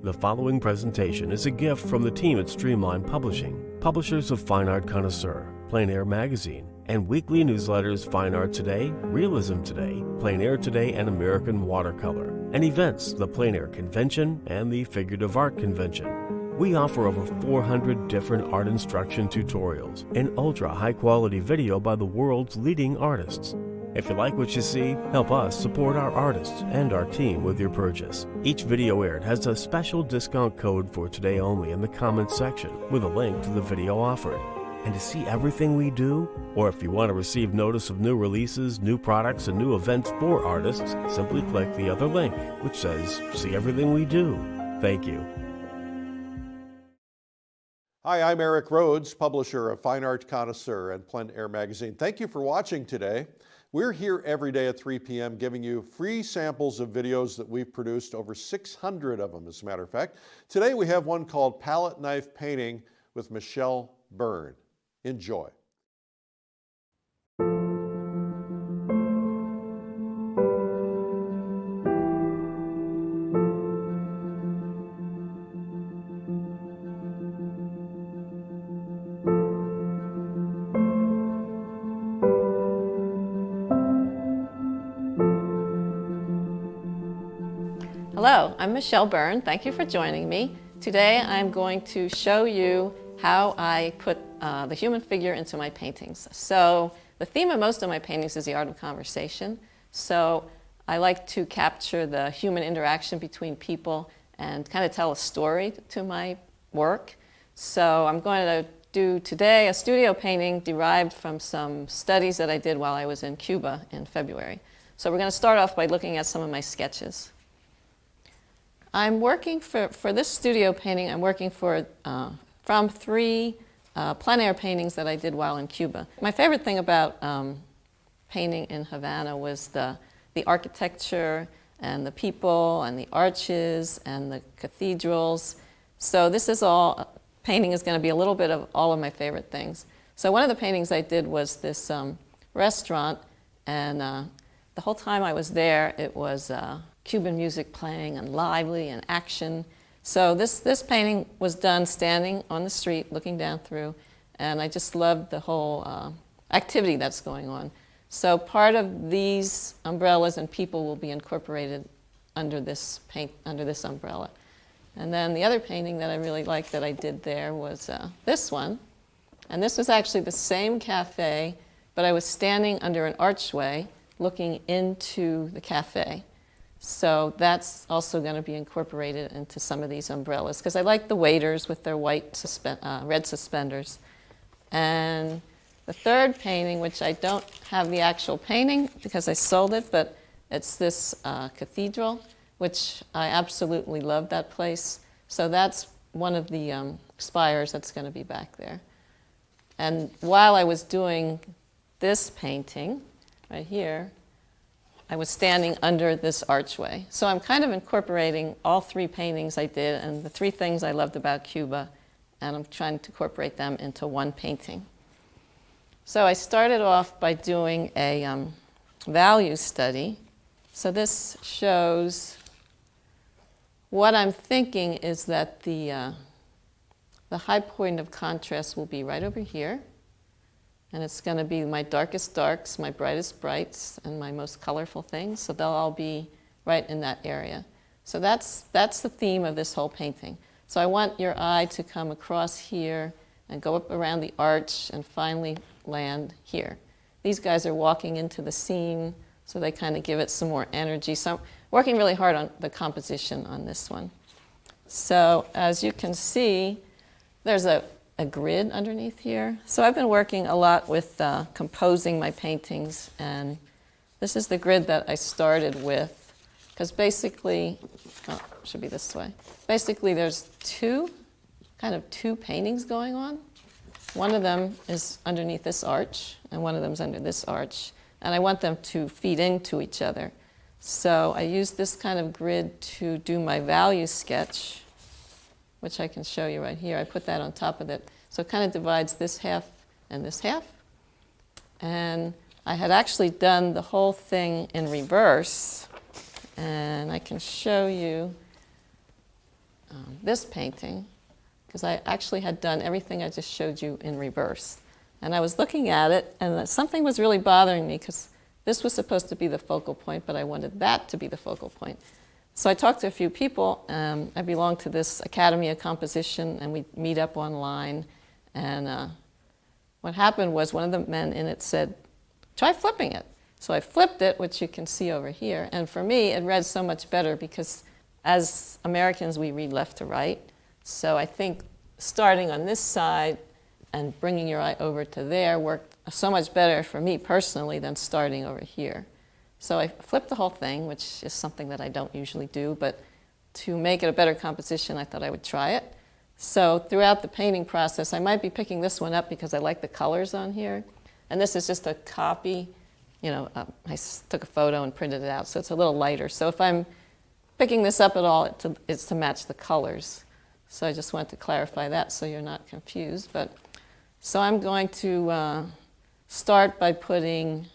The following presentation is a gift from the team at Streamline Publishing, publishers of Fine Art Connoisseur, Plein Air Magazine, and weekly newsletters Fine Art Today, Realism Today, Plein Air Today, and American Watercolor, and events, the Plein Air Convention and the Figurative Art Convention. We offer over 400 different art instruction tutorials and ultra high-quality video by the world's leading artists. If you like what you see, help us support our artists and our team with your purchase. Each video aired has a special discount code for today only in the comments section with a link to the video offered. And to see everything we do, or if you want to receive notice of new releases, new products, and new events for artists, simply click the other link, which says, see everything we do. Thank you. Hi, I'm Eric Rhodes, publisher of Fine Art Connoisseur and Plein Air Magazine. Thank you for watching today. We're here every day at 3 p.m. giving you free samples of videos that we've produced, over 600 of them as a matter of fact. Today we have one called Palette Knife Painting with Michele Byrne. Enjoy. Hello, I'm Michele Byrne. Thank you for joining me. Today I'm going to show you how I put the human figure into my paintings. So the theme of most of my paintings is the art of conversation. So I like to capture the human interaction between people and kind of tell a story to my work. So I'm going to do today a studio painting derived from some studies that I did while I was in Cuba in February. So we're going to start off by looking at some of my sketches. I'm working for this studio painting, I'm working from three plein air paintings that I did while in Cuba. My favorite thing about painting in Havana was the architecture and the people and the arches and the cathedrals. So this is all, painting is going to be a little bit of all of my favorite things. So one of the paintings I did was this restaurant, and the whole time I was there it was Cuban music playing and lively and action. So this painting was done standing on the street looking down through, and I just loved the whole activity that's going on. So part of these umbrellas and people will be incorporated under this umbrella. And then the other painting that I really liked that I did there was this one. And this was actually the same cafe, but I was standing under an archway looking into the cafe. So that's also going to be incorporated into some of these umbrellas because I like the waiters with their white red suspenders. And the third painting, which I don't have the actual painting because I sold it, but it's this cathedral, which I absolutely love that place. So that's one of the spires that's going to be back there. And while I was doing this painting right here, I was standing under this archway. So I'm kind of incorporating all three paintings I did and the three things I loved about Cuba, and I'm trying to incorporate them into one painting. So I started off by doing a value study. So this shows what I'm thinking is that the high point of contrast will be right over here. And it's going to be my darkest darks, my brightest brights, and my most colorful things. So they'll all be right in that area. So that's the theme of this whole painting. So I want your eye to come across here and go up around the arch and finally land here. These guys are walking into the scene, so they kind of give it some more energy. So I'm working really hard on the composition on this one. So as you can see, there's a grid underneath here. So I've been working a lot with composing my paintings, and this is the grid that I started with, because basically, it should be this way. Basically there's two paintings going on. One of them is underneath this arch, and one of them is under this arch, and I want them to feed into each other. So I use this kind of grid to do my value sketch, which I can show you right here. I put that on top of it. So it kind of divides this half and this half. And I had actually done the whole thing in reverse. And I can show you this painting, because I actually had done everything I just showed you in reverse. And I was looking at it, and something was really bothering me, because this was supposed to be the focal point, but I wanted that to be the focal point. So I talked to a few people. I belong to this Academy of Composition, and we meet up online. And what happened was one of the men in it said, try flipping it. So I flipped it, which you can see over here. And for me, it read so much better, because as Americans, we read left to right. So I think starting on this side and bringing your eye over to there worked so much better for me personally than starting over here. So I flipped the whole thing, which is something that I don't usually do, but to make it a better composition, I thought I would try it. So throughout the painting process, I might be picking this one up because I like the colors on here. And this is just a copy. I took a photo and printed it out, so it's a little lighter. So if I'm picking this up at all, it's to match the colors. So I just wanted to clarify that so you're not confused. So I'm going to start by putting,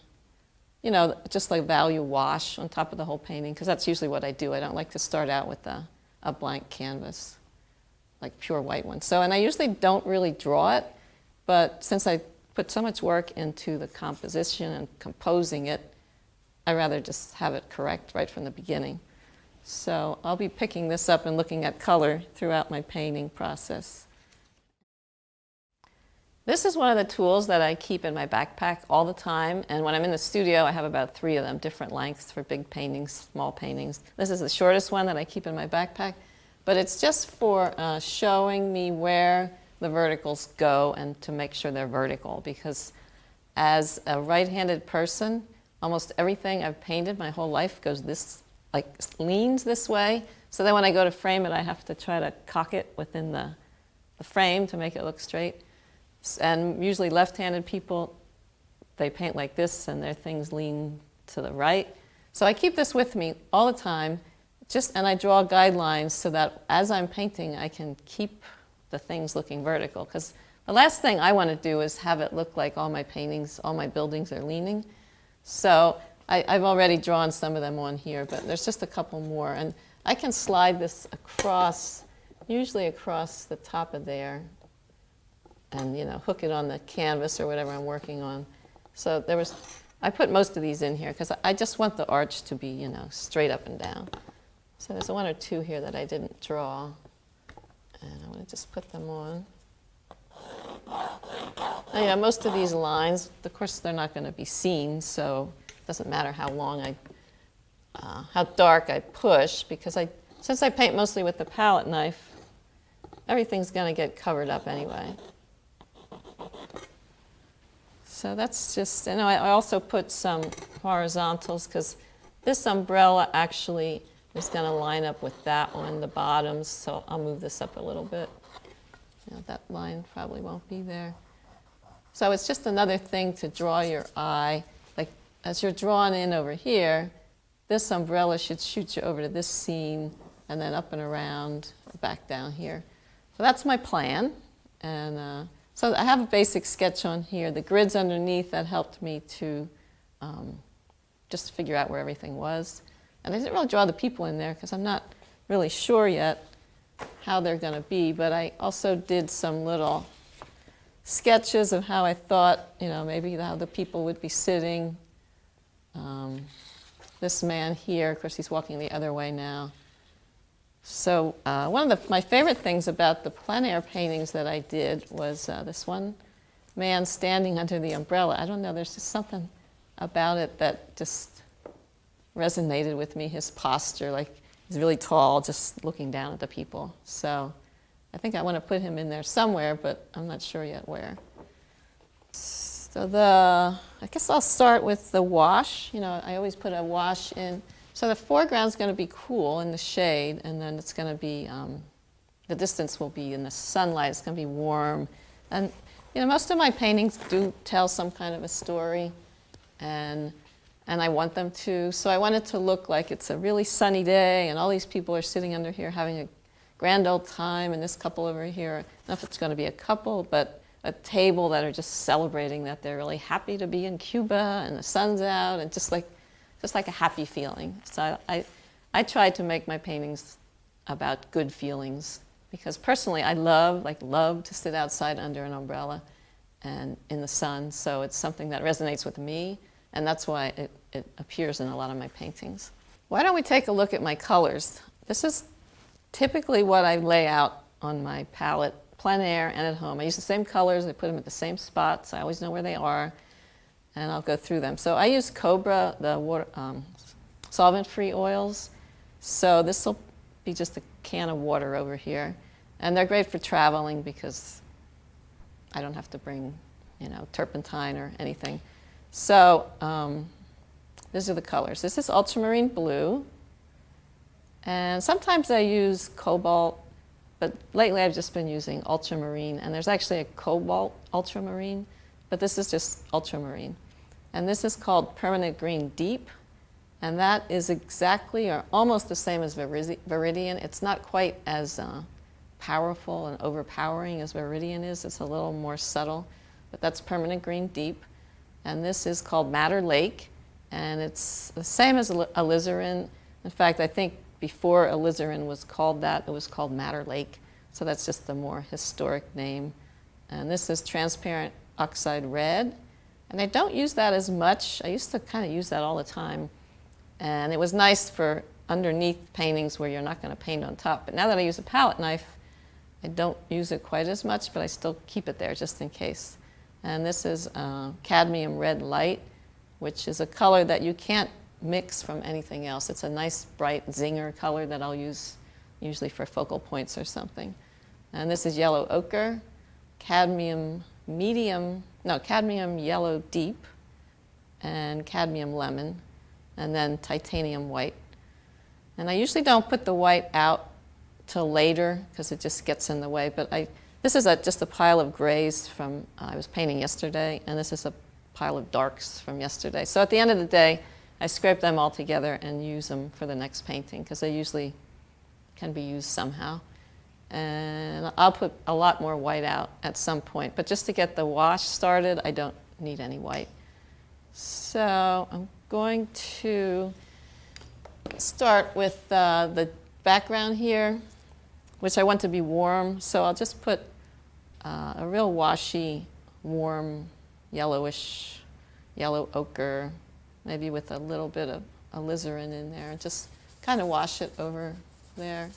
just like value wash on top of the whole painting, because that's usually what I do. I don't like to start out with a blank canvas, like pure white one. And I usually don't really draw it, but since I put so much work into the composition and composing it, I'd rather just have it correct right from the beginning. So I'll be picking this up and looking at color throughout my painting process. This is one of the tools that I keep in my backpack all the time, and when I'm in the studio, I have about 3 of them, different lengths for big paintings, small paintings. This is the shortest one that I keep in my backpack, but it's just for showing me where the verticals go and to make sure they're vertical, because as a right-handed person, almost everything I've painted my whole life goes leans this way, so then when I go to frame it, I have to try to cock it within the frame to make it look straight. And usually left-handed people, they paint like this and their things lean to the right. So I keep this with me all the time, and I draw guidelines so that as I'm painting, I can keep the things looking vertical. Because the last thing I want to do is have it look like all my paintings, all my buildings are leaning. So I've already drawn some of them on here, but there's just a couple more. And I can slide this across, usually across the top of there, and hook it on the canvas or whatever I'm working on. So I put most of these in here because I just want the arch to be, straight up and down. So there's 1 or 2 here that I didn't draw, and I want to just put them on. Now, most of these lines, of course, they're not going to be seen, so it doesn't matter how long how dark I push, because since I paint mostly with the palette knife, everything's going to get covered up anyway. So that's just, I also put some horizontals, because this umbrella actually is going to line up with that one, the bottoms, so I'll move this up a little bit. That line probably won't be there. So it's just another thing to draw your eye. Like, as you're drawn in over here, this umbrella should shoot you over to this scene, and then up and around, back down here. So that's my plan. And so I have a basic sketch on here. The grids underneath, that helped me to just figure out where everything was. And I didn't really draw the people in there because I'm not really sure yet how they're going to be. But I also did some little sketches of how I thought, maybe how the people would be sitting. This man here, of course, he's walking the other way now. So one of my favorite things about the plein air paintings that I did was this one man standing under the umbrella. I don't know, there's just something about it that just resonated with me, his posture, like he's really tall, just looking down at the people. So I think I want to put him in there somewhere, but I'm not sure yet where. So I guess I'll start with the wash. I always put a wash in. So the foreground's going to be cool in the shade, and then it's going to be, the distance will be in the sunlight. It's going to be warm. And, most of my paintings do tell some kind of a story, and I want them to. So I want it to look like it's a really sunny day, and all these people are sitting under here having a grand old time, and this couple over here, I don't know if it's going to be a couple, but a table that are just celebrating that they're really happy to be in Cuba, and the sun's out, and just like a happy feeling. So I try to make my paintings about good feelings, because personally I love to sit outside under an umbrella and in the sun, so it's something that resonates with me, and that's why it appears in a lot of my paintings. Why don't we take a look at my colors? This is typically what I lay out on my palette, plein air and at home. I use the same colors, I put them at the same spots, I always know where they are, and I'll go through them. So I use Cobra, the water, solvent-free oils, so this will be just a can of water over here. And they're great for traveling because I don't have to bring, turpentine or anything. So these are the colors. This is ultramarine blue. And sometimes I use cobalt, but lately I've just been using ultramarine. And there's actually a cobalt ultramarine, but this is just ultramarine. And this is called Permanent Green Deep. And that is exactly or almost the same as Viridian. It's not quite as powerful and overpowering as Viridian is. It's a little more subtle, but that's Permanent Green Deep. And this is called Madder Lake, and it's the same as alizarin. In fact, I think before alizarin was called that, it was called Madder Lake. So that's just the more historic name. And this is Transparent Oxide Red. And I don't use that as much. I used to kind of use that all the time. And it was nice for underneath paintings where you're not going to paint on top. But now that I use a palette knife, I don't use it quite as much, but I still keep it there just in case. And this is Cadmium Red Light, which is a color that you can't mix from anything else. It's a nice, bright zinger color that I'll use usually for focal points or something. And this is Yellow Ochre, Cadmium Yellow Deep, and Cadmium Lemon, and then Titanium White. And I usually don't put the white out till later because it just gets in the way, but this is just a pile of grays from I was painting yesterday, and this is a pile of darks from yesterday. So at the end of the day, I scrape them all together and use them for the next painting because they usually can be used somehow. And I'll put a lot more white out at some point, but just to get the wash started, I don't need any white. So I'm going to start with the background here, which I want to be warm. So I'll just put a real washy, warm, yellowish, yellow ochre, maybe with a little bit of alizarin in there, and just kind of wash it over there.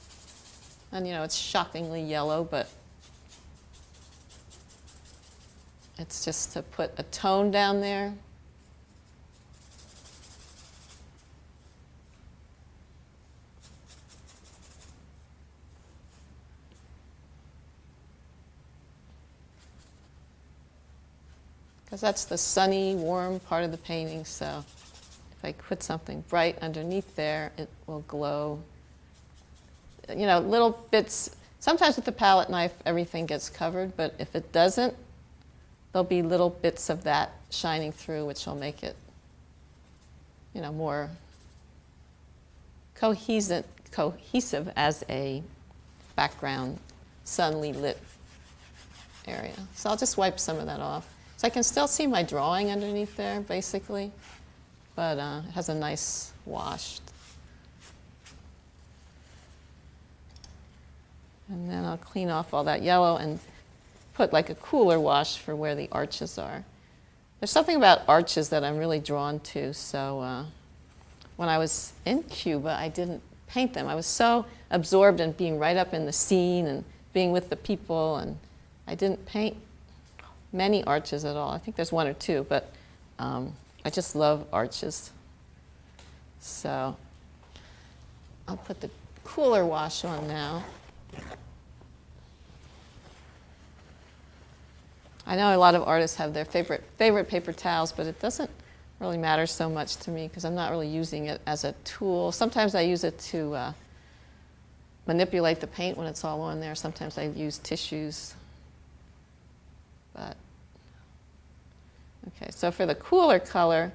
And it's shockingly yellow, but it's just to put a tone down there. Because that's the sunny, warm part of the painting, so if I put something bright underneath there, it will glow. Little bits. Sometimes with the palette knife, everything gets covered, but if it doesn't, there'll be little bits of that shining through, which will make it, more cohesive as a background, sunly lit area. So I'll just wipe some of that off. So I can still see my drawing underneath there, basically, but it has a nice wash. And then I'll clean off all that yellow and put like a cooler wash for where the arches are. There's something about arches that I'm really drawn to, so when I was in Cuba, I didn't paint them. I was so absorbed in being right up in the scene and being with the people, and I didn't paint many arches at all. I think there's one or two, but I just love arches. So I'll put the cooler wash on now. I know a lot of artists have their favorite paper towels, but it doesn't really matter so much to me because I'm not really using it as a tool. Sometimes I use it to manipulate the paint when it's all on there. Sometimes I use tissues. But okay, so for the cooler color,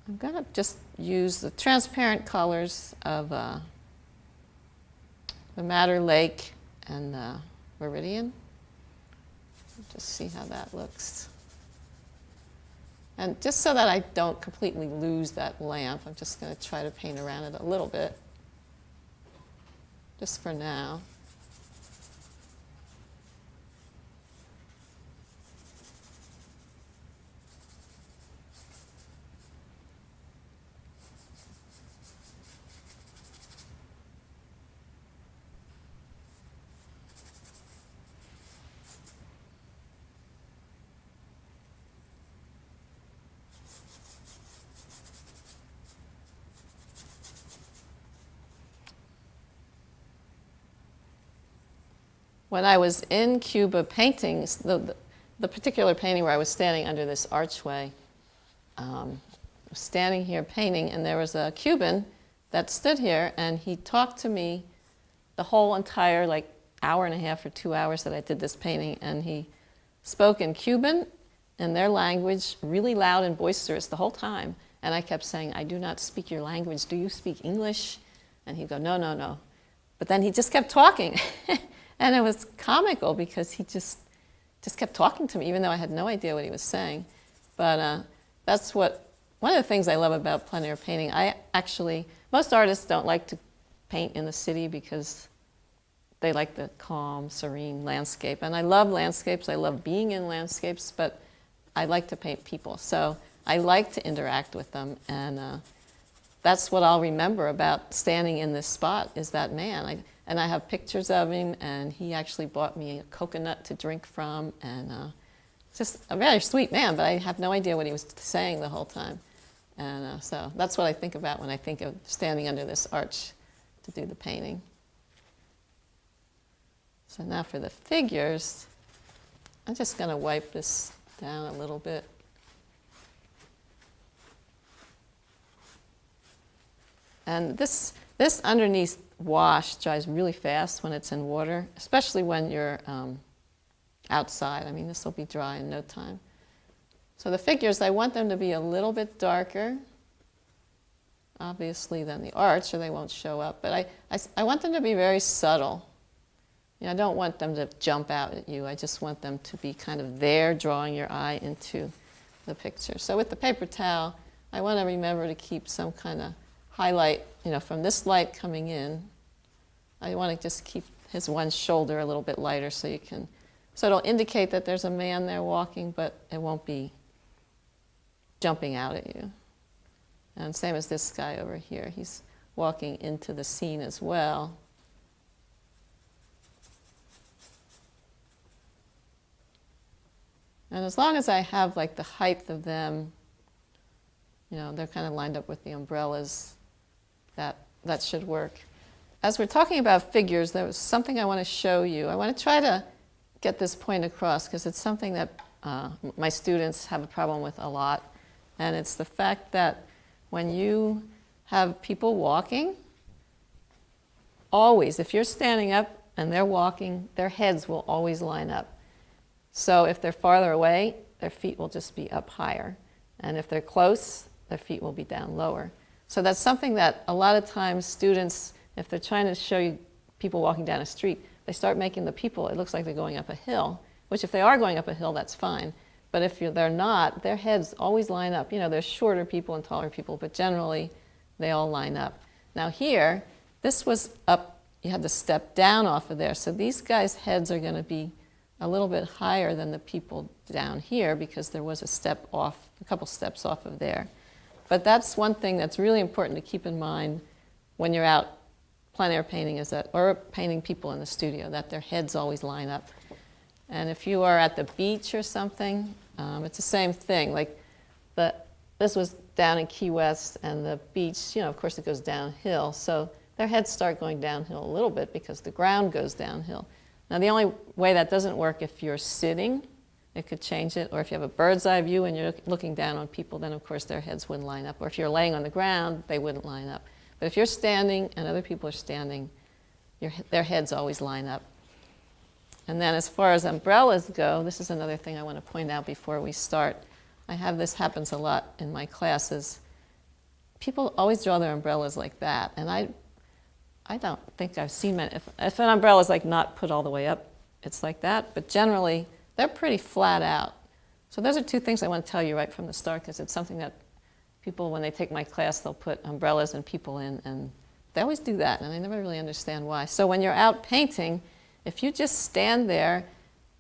I'm going to just use the transparent colors of the Madder Lake and Viridian. Just see how that looks. And just so that I don't completely lose that lamp, I'm just going to try to paint around it a little bit. just for now. When I was in Cuba painting, the particular painting where I was standing under this archway, I was standing here painting, and there was a Cuban that stood here, and he talked to me the whole entire hour and a half or 2 hours that I did this painting, and he spoke in Cuban, in their language, really loud and boisterous the whole time. And I kept saying, "I do not speak your language. Do you speak English?" And he'd go, "No, no, no." But then he just kept talking. And it was comical because he just kept talking to me, even though I had no idea what he was saying. But that's one of the things I love about plein air painting. Most artists don't like to paint in the city because they like the calm, serene landscape. And I love landscapes. I love being in landscapes, but I like to paint people. So I like to interact with them. And that's what I'll remember about standing in this spot is that man. And I have pictures of him, and he actually bought me a coconut to drink from, and just a very sweet man, but I have no idea what he was saying the whole time. And so that's what I think about when I think of standing under this arch to do the painting. So now for the figures, I'm just going to wipe this down a little bit. And this underneath wash dries really fast when it's in water, especially when you're outside. I mean, this will be dry in no time. So the figures, I want them to be a little bit darker, obviously, than the arch, or they won't show up. But I want them to be very subtle. I don't want them to jump out at you. I just want them to be kind of there, drawing your eye into the picture. So with the paper towel, I want to remember to keep some kind of highlight, from this light coming in. I want to just keep his one shoulder a little bit lighter so it'll indicate that there's a man there walking, but it won't be jumping out at you. And same as this guy over here. He's walking into the scene as well. And as long as I have the height of them, they're kind of lined up with the umbrellas, that should work. As we're talking about figures, there was something I want to show you. I want to try to get this point across because it's something that my students have a problem with a lot. And it's the fact that when you have people walking, always, if you're standing up and they're walking, their heads will always line up. So if they're farther away, their feet will just be up higher. And if they're close, their feet will be down lower. So that's something that a lot of times students, if they're trying to show you people walking down a street, they start making the people, it looks like they're going up a hill, which if they are going up a hill, that's fine. But if they're not, their heads always line up. There's shorter people and taller people, but generally they all line up. Now here, this was up, you had to step down off of there. So these guys' heads are going to be a little bit higher than the people down here because there was a couple steps off of there. But that's one thing that's really important to keep in mind when you're out plein air painting or painting people in the studio, that their heads always line up. And if you are at the beach or something, it's the same thing. This was down in Key West, and the beach, of course it goes downhill. So their heads start going downhill a little bit because the ground goes downhill. Now the only way that doesn't work if you're sitting, it could change it, or if you have a bird's eye view and you're looking down on people, then of course their heads wouldn't line up. Or if you're laying on the ground, they wouldn't line up. But if you're standing and other people are standing, their heads always line up. And then as far as umbrellas go, this is another thing I want to point out before we start. This happens a lot in my classes. People always draw their umbrellas like that, and I don't think I've seen many. If an umbrella is not put all the way up, it's like that, but generally they're pretty flat out. So those are two things I want to tell you right from the start because it's something that people, when they take my class, they'll put umbrellas and people in, and they always do that, and I never really understand why. So when you're out painting, if you just stand there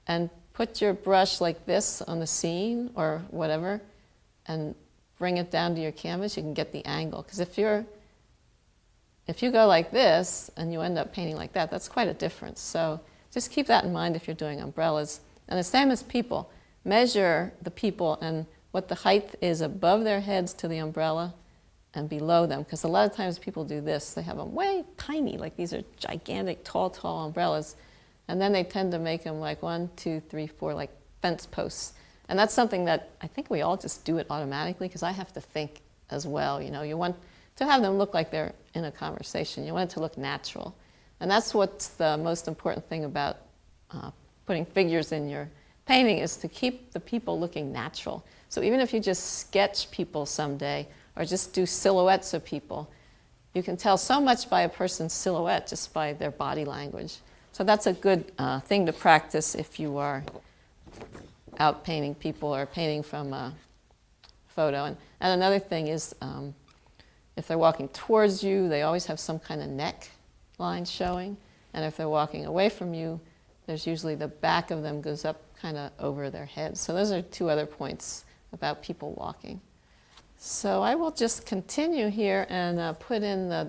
and put your brush like this on the scene or whatever, and bring it down to your canvas, you can get the angle. Because if you go like this and you end up painting like that, that's quite a difference. So just keep that in mind if you're doing umbrellas. And the same as people. Measure the people and what the height is above their heads to the umbrella and below them. Because a lot of times people do this. They have them way tiny, like these are gigantic, tall, tall umbrellas. And then they tend to make them like 1, 2, 3, 4, like fence posts. And that's something that I think we all just do it automatically, because I have to think as well. You know, you want to have them look like they're in a conversation. You want it to look natural. And that's what's the most important thing about putting figures in your painting, is to keep the people looking natural. So even if you just sketch people someday, or just do silhouettes of people, you can tell so much by a person's silhouette just by their body language. So that's a good thing to practice if you are out painting people or painting from a photo. And another thing is, if they're walking towards you, they always have some kind of neck line showing. And if they're walking away from you, there's usually the back of them goes up kind of over their heads. So those are 2 other points about people walking. So I will just continue here and put in the,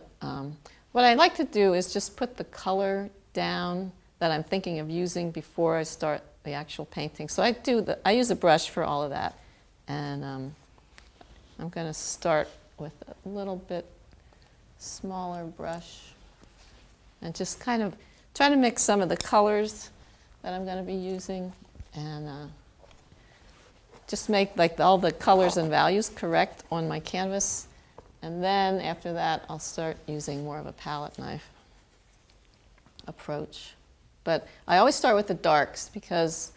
what I like to do is just put the color down that I'm thinking of using before I start the actual painting. So I use a brush for all of that. And I'm going to start with a little bit smaller brush and just kind of try to mix some of the colors that I'm going to be using, and just make like all the colors and values correct on my canvas. And then after that, I'll start using more of a palette knife approach. But I always start with the darks because,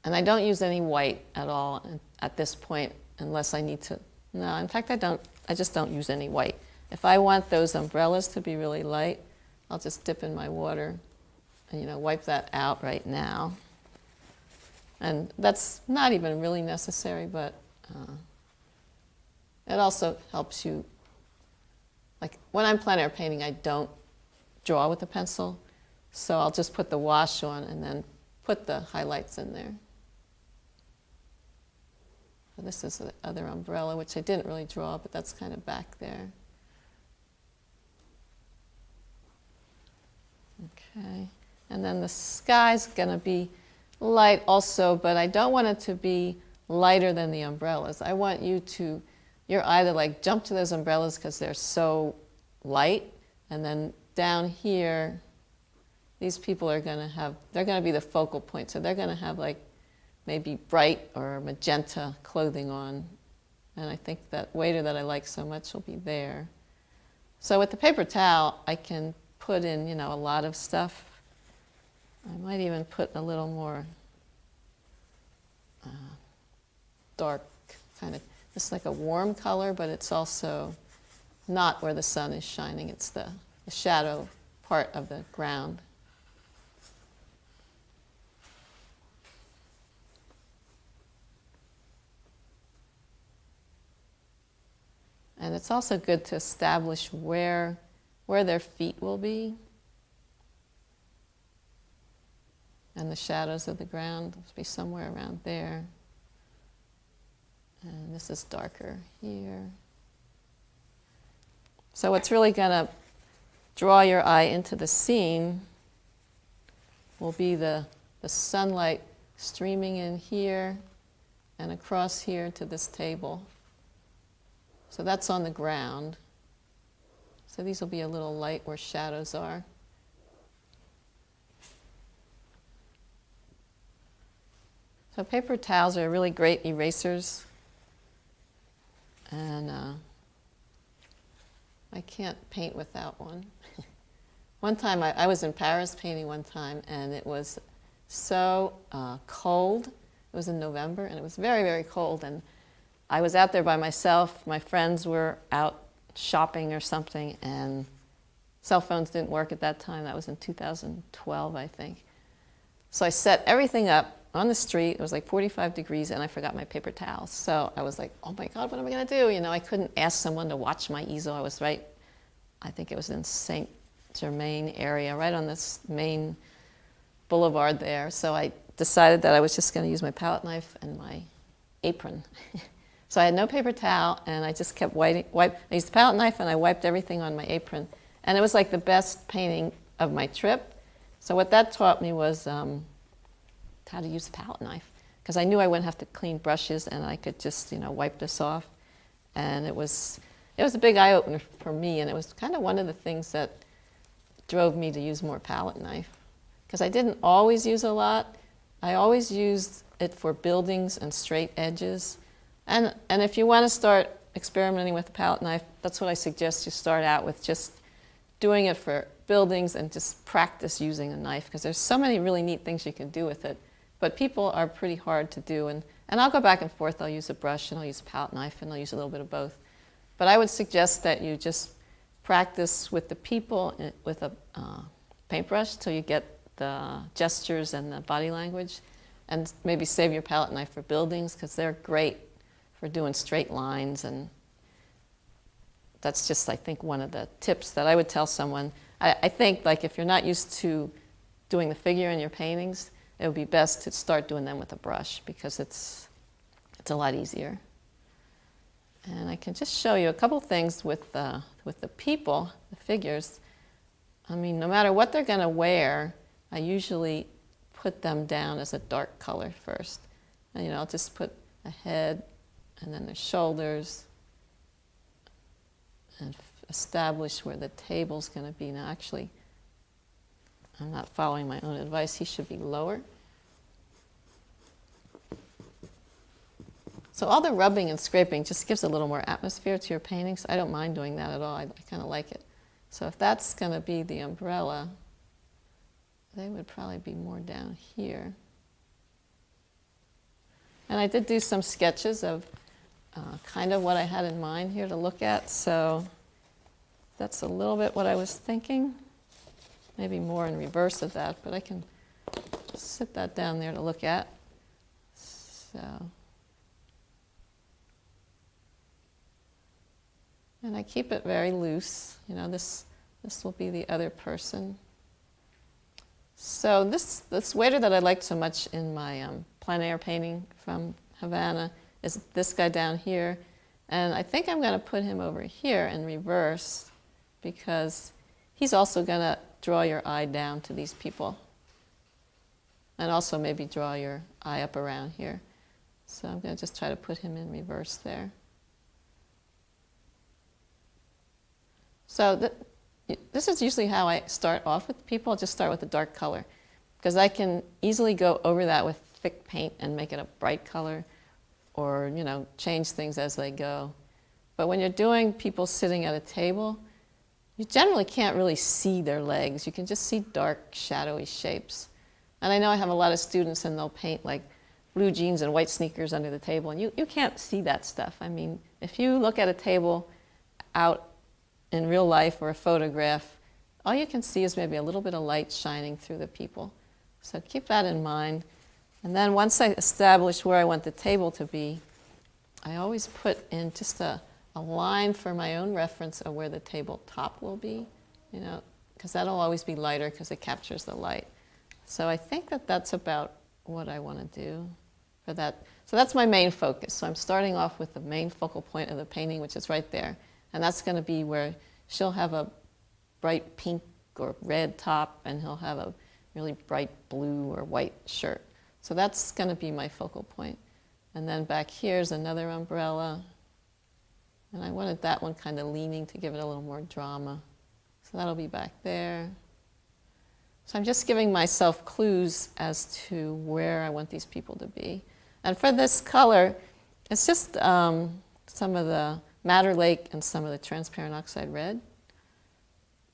and I don't use any white at all at this point unless I need to. No, in fact, I just don't use any white. If I want those umbrellas to be really light, I'll just dip in my water and, wipe that out right now. And that's not even really necessary, but it also helps you. Like when I'm plein air painting, I don't draw with a pencil, so I'll just put the wash on and then put the highlights in there. So this is the other umbrella, which I didn't really draw, but that's kind of back there. Okay, and then the sky's going to be light also, but I don't want it to be lighter than the umbrellas. I want your eye to like jump to those umbrellas because they're so light, and then down here, these people are going to have, they're going to be the focal point, so they're going to have like maybe bright or magenta clothing on, and I think that waiter that I like so much will be there. So with the paper towel, I can put in, a lot of stuff. I might even put a little more dark, kind of, it's like a warm color, but it's also not where the sun is shining. It's the shadow part of the ground. And it's also good to establish where their feet will be. And the shadows of the ground will be somewhere around there. And this is darker here. So what's really going to draw your eye into the scene will be the sunlight streaming in here and across here to this table. So that's on the ground. So these will be a little light where shadows are. So paper towels are really great erasers. And I can't paint without one. One time, I was in Paris painting one time, and it was so cold. It was in November, and it was very, very cold. And I was out there by myself. My friends were out shopping or something, and cell phones didn't work at that time. That was in 2012, I think. So I set everything up on the street. It was like 45 degrees, and I forgot my paper towels. So I was like, oh my God, what am I going to do? I couldn't ask someone to watch my easel. I was right I think it was in Saint Germain area, right on this main boulevard there. So I decided that I was just going to use my palette knife and my apron. So I had no paper towel, and I just kept I used the palette knife and I wiped everything on my apron. And it was like the best painting of my trip. So what that taught me was how to use a palette knife, because I knew I wouldn't have to clean brushes and I could just, wipe this off. And it was a big eye-opener for me, and it was kind of one of the things that drove me to use more palette knife, because I didn't always use a lot. I always used it for buildings and straight edges. And if you want to start experimenting with the palette knife, that's what I suggest you start out with, just doing it for buildings and just practice using a knife, because there's so many really neat things you can do with it. But people are pretty hard to do, and I'll go back and forth. I'll use a brush and I'll use a palette knife and I'll use a little bit of both. But I would suggest that you just practice with the people with a paintbrush till you get the gestures and the body language, and maybe save your palette knife for buildings, because they're great for doing straight lines. And that's just, I think, one of the tips that I would tell someone. I think, like, if you're not used to doing the figure in your paintings, it would be best to start doing them with a brush, because it's a lot easier. And I can just show you a couple things with the people, the figures. I mean, no matter what they're going to wear, I usually put them down as a dark color first. And, I'll just put a head and then their shoulders and establish where the table's going to be. Now, actually, I'm not following my own advice. He should be lower. So all the rubbing and scraping just gives a little more atmosphere to your paintings. I don't mind doing that at all. I kind of like it. So if that's going to be the umbrella, they would probably be more down here. And I did do some sketches of kind of what I had in mind here to look at. So that's a little bit what I was thinking. Maybe more in reverse of that, but I can sit that down there to look at. So, and I keep it very loose. This will be the other person. So this waiter that I liked so much in my plein air painting from Havana is this guy down here. And I think I'm going to put him over here in reverse, because he's also going to draw your eye down to these people. And also maybe draw your eye up around here. So I'm going to just try to put him in reverse there. So this is usually how I start off with people. I'll just start with a dark color, because I can easily go over that with thick paint and make it a bright color, or change things as they go. But when you're doing people sitting at a table, you generally can't really see their legs. You can just see dark, shadowy shapes. And I know I have a lot of students, and they'll paint like blue jeans and white sneakers under the table, and you can't see that stuff. I mean, if you look at a table out in real life or a photograph, all you can see is maybe a little bit of light shining through the people. So keep that in mind. And then once I establish where I want the table to be, I always put in just a line for my own reference of where the table top will be, because that'll always be lighter because it captures the light. So I think that that's about what I want to do for that. So that's my main focus. So I'm starting off with the main focal point of the painting, which is right there. And that's going to be where she'll have a bright pink or red top, and he'll have a really bright blue or white shirt. So that's going to be my focal point. And then back here's another umbrella. And I wanted that one kind of leaning to give it a little more drama. So that'll be back there. So I'm just giving myself clues as to where I want these people to be. And for this color, it's just some of the Madder Lake and some of the transparent oxide red.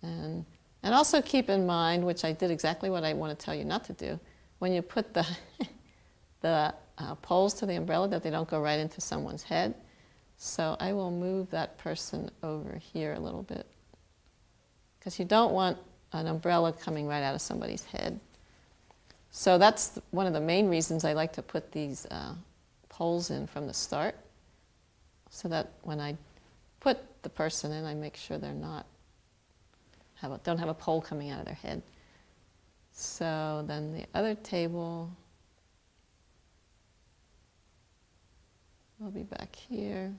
And also keep in mind, which I did exactly what I want to tell you not to do, when you put the poles to the umbrella, that they don't go right into someone's head. So I will move that person over here a little bit, because you don't want an umbrella coming right out of somebody's head. So that's one of the main reasons I like to put these poles in from the start, so that when I put the person in, I make sure they're not don't have a pole coming out of their head. So then the other table will be back here.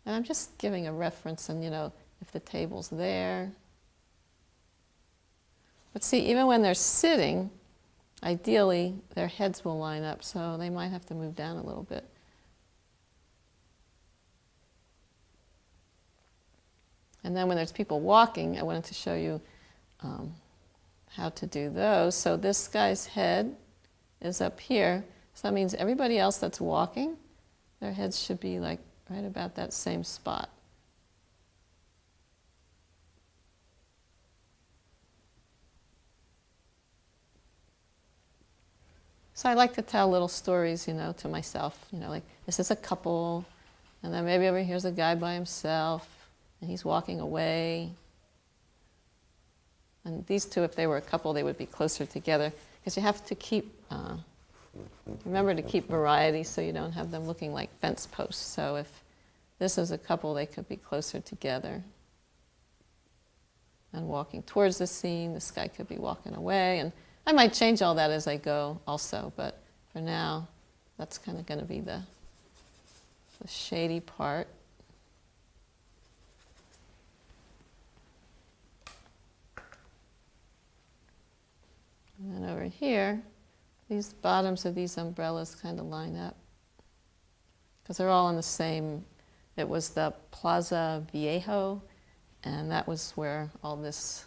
And I'm just giving a reference, and if the table's there. But see, even when they're sitting, ideally their heads will line up, so they might have to move down a little bit. And then when there's people walking, I wanted to show you how to do those. So this guy's head is up here. So that means everybody else that's walking, their heads should be like right about that same spot. So I like to tell little stories, to myself, like this is a couple, and then maybe over here's a guy by himself, and he's walking away. And these two, if they were a couple, they would be closer together, because you have to keep, remember to keep variety so you don't have them looking like fence posts. So if this is a couple, they could be closer together and walking towards the scene. This guy could be walking away, and I might change all that as I go also, but for now, that's kind of going to be the shady part. And then over here, these bottoms of these umbrellas kind of line up, because they're all in the same, it was the Plaza Viejo, and that was where all this,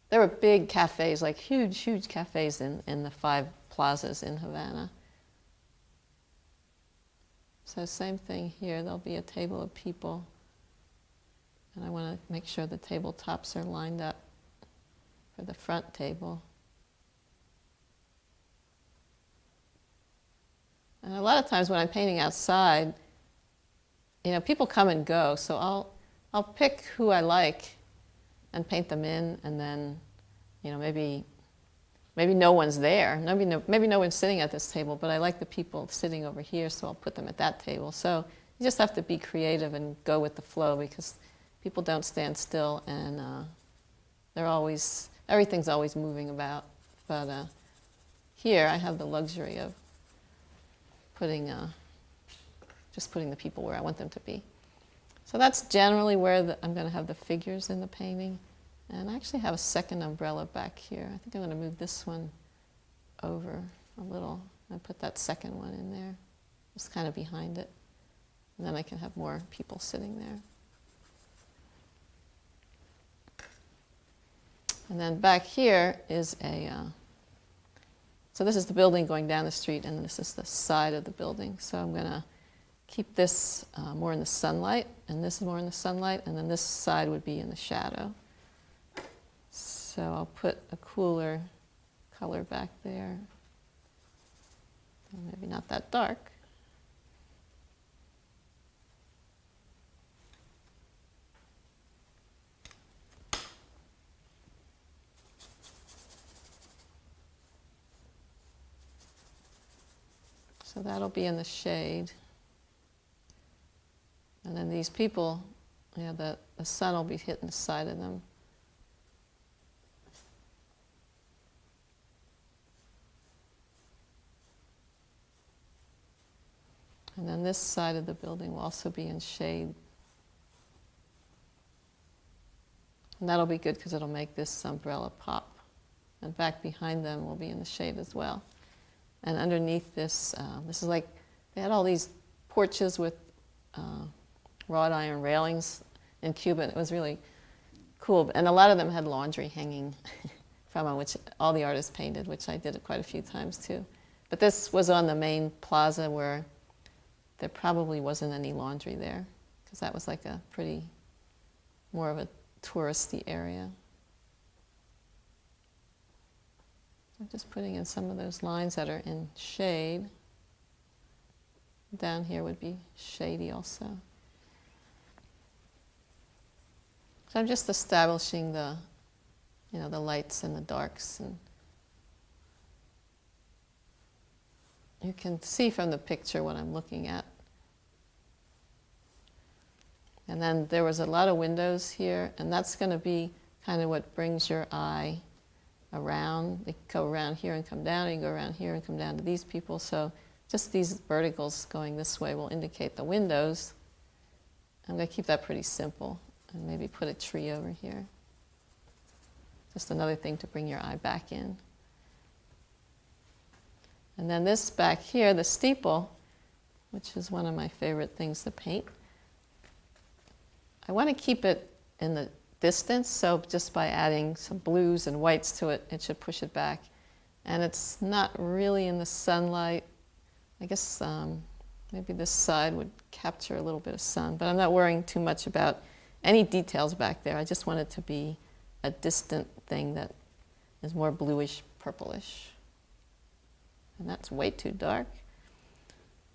there were big cafes, like huge, huge cafes in the 5 plazas in Havana. So same thing here, there'll be a table of people, and I want to make sure the tabletops are lined up for the front table. And a lot of times when I'm painting outside, people come and go, so I'll pick who I like and paint them in, and then, maybe no one's there. Maybe no one's sitting at this table, but I like the people sitting over here, so I'll put them at that table. So you just have to be creative and go with the flow, because people don't stand still, and everything's always moving about. But here I have the luxury of just putting the people where I want them to be. So that's generally where I'm going to have the figures in the painting. And I actually have a second umbrella back here. I think I'm going to move this one over a little and put that second one in there, just kind of behind it. And then I can have more people sitting there. And then back here is so this is the building going down the street, and this is the side of the building. So I'm going to keep this more in the sunlight, and this is more in the sunlight, and then this side would be in the shadow. So I'll put a cooler color back there. Maybe not that dark. So that'll be in the shade. And then these people, the sun will be hitting the side of them. And then this side of the building will also be in shade. And that'll be good because it'll make this umbrella pop. And back behind them will be in the shade as well. And underneath this, this is like, they had all these porches with wrought iron railings in Cuba. It was really cool. And a lot of them had laundry hanging from them, which all the artists painted, which I did quite a few times too. But this was on the main plaza where there probably wasn't any laundry there, because that was like a pretty, more of a touristy area. I'm just putting in some of those lines that are in shade. Down here would be shady also. So I'm just establishing the lights and the darks, and you can see from the picture what I'm looking at. And then there was a lot of windows here, and that's going to be kind of what brings your eye around. They go around here and come down, and you go around here and come down to these people. So just these verticals going this way will indicate the windows. I'm going to keep that pretty simple and maybe put a tree over here. Just another thing to bring your eye back in. And then this back here, the steeple, which is one of my favorite things to paint. I want to keep it in the distance, so just by adding some blues and whites to it, it should push it back. And it's not really in the sunlight. I guess maybe this side would capture a little bit of sun, but I'm not worrying too much about any details back there. I just want it to be a distant thing that is more bluish, purplish. And that's way too dark.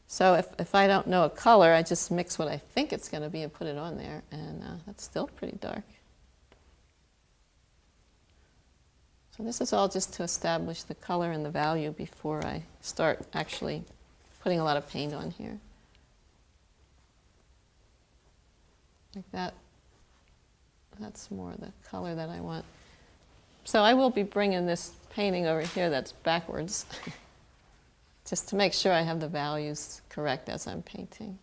So if I don't know a color, I just mix what I think it's going to be and put it on there, and that's still pretty dark. So this is all just to establish the color and the value before I start actually putting a lot of paint on here. Like that. That's more the color that I want. So I will be bringing this painting over here that's backwards, just to make sure I have the values correct as I'm painting.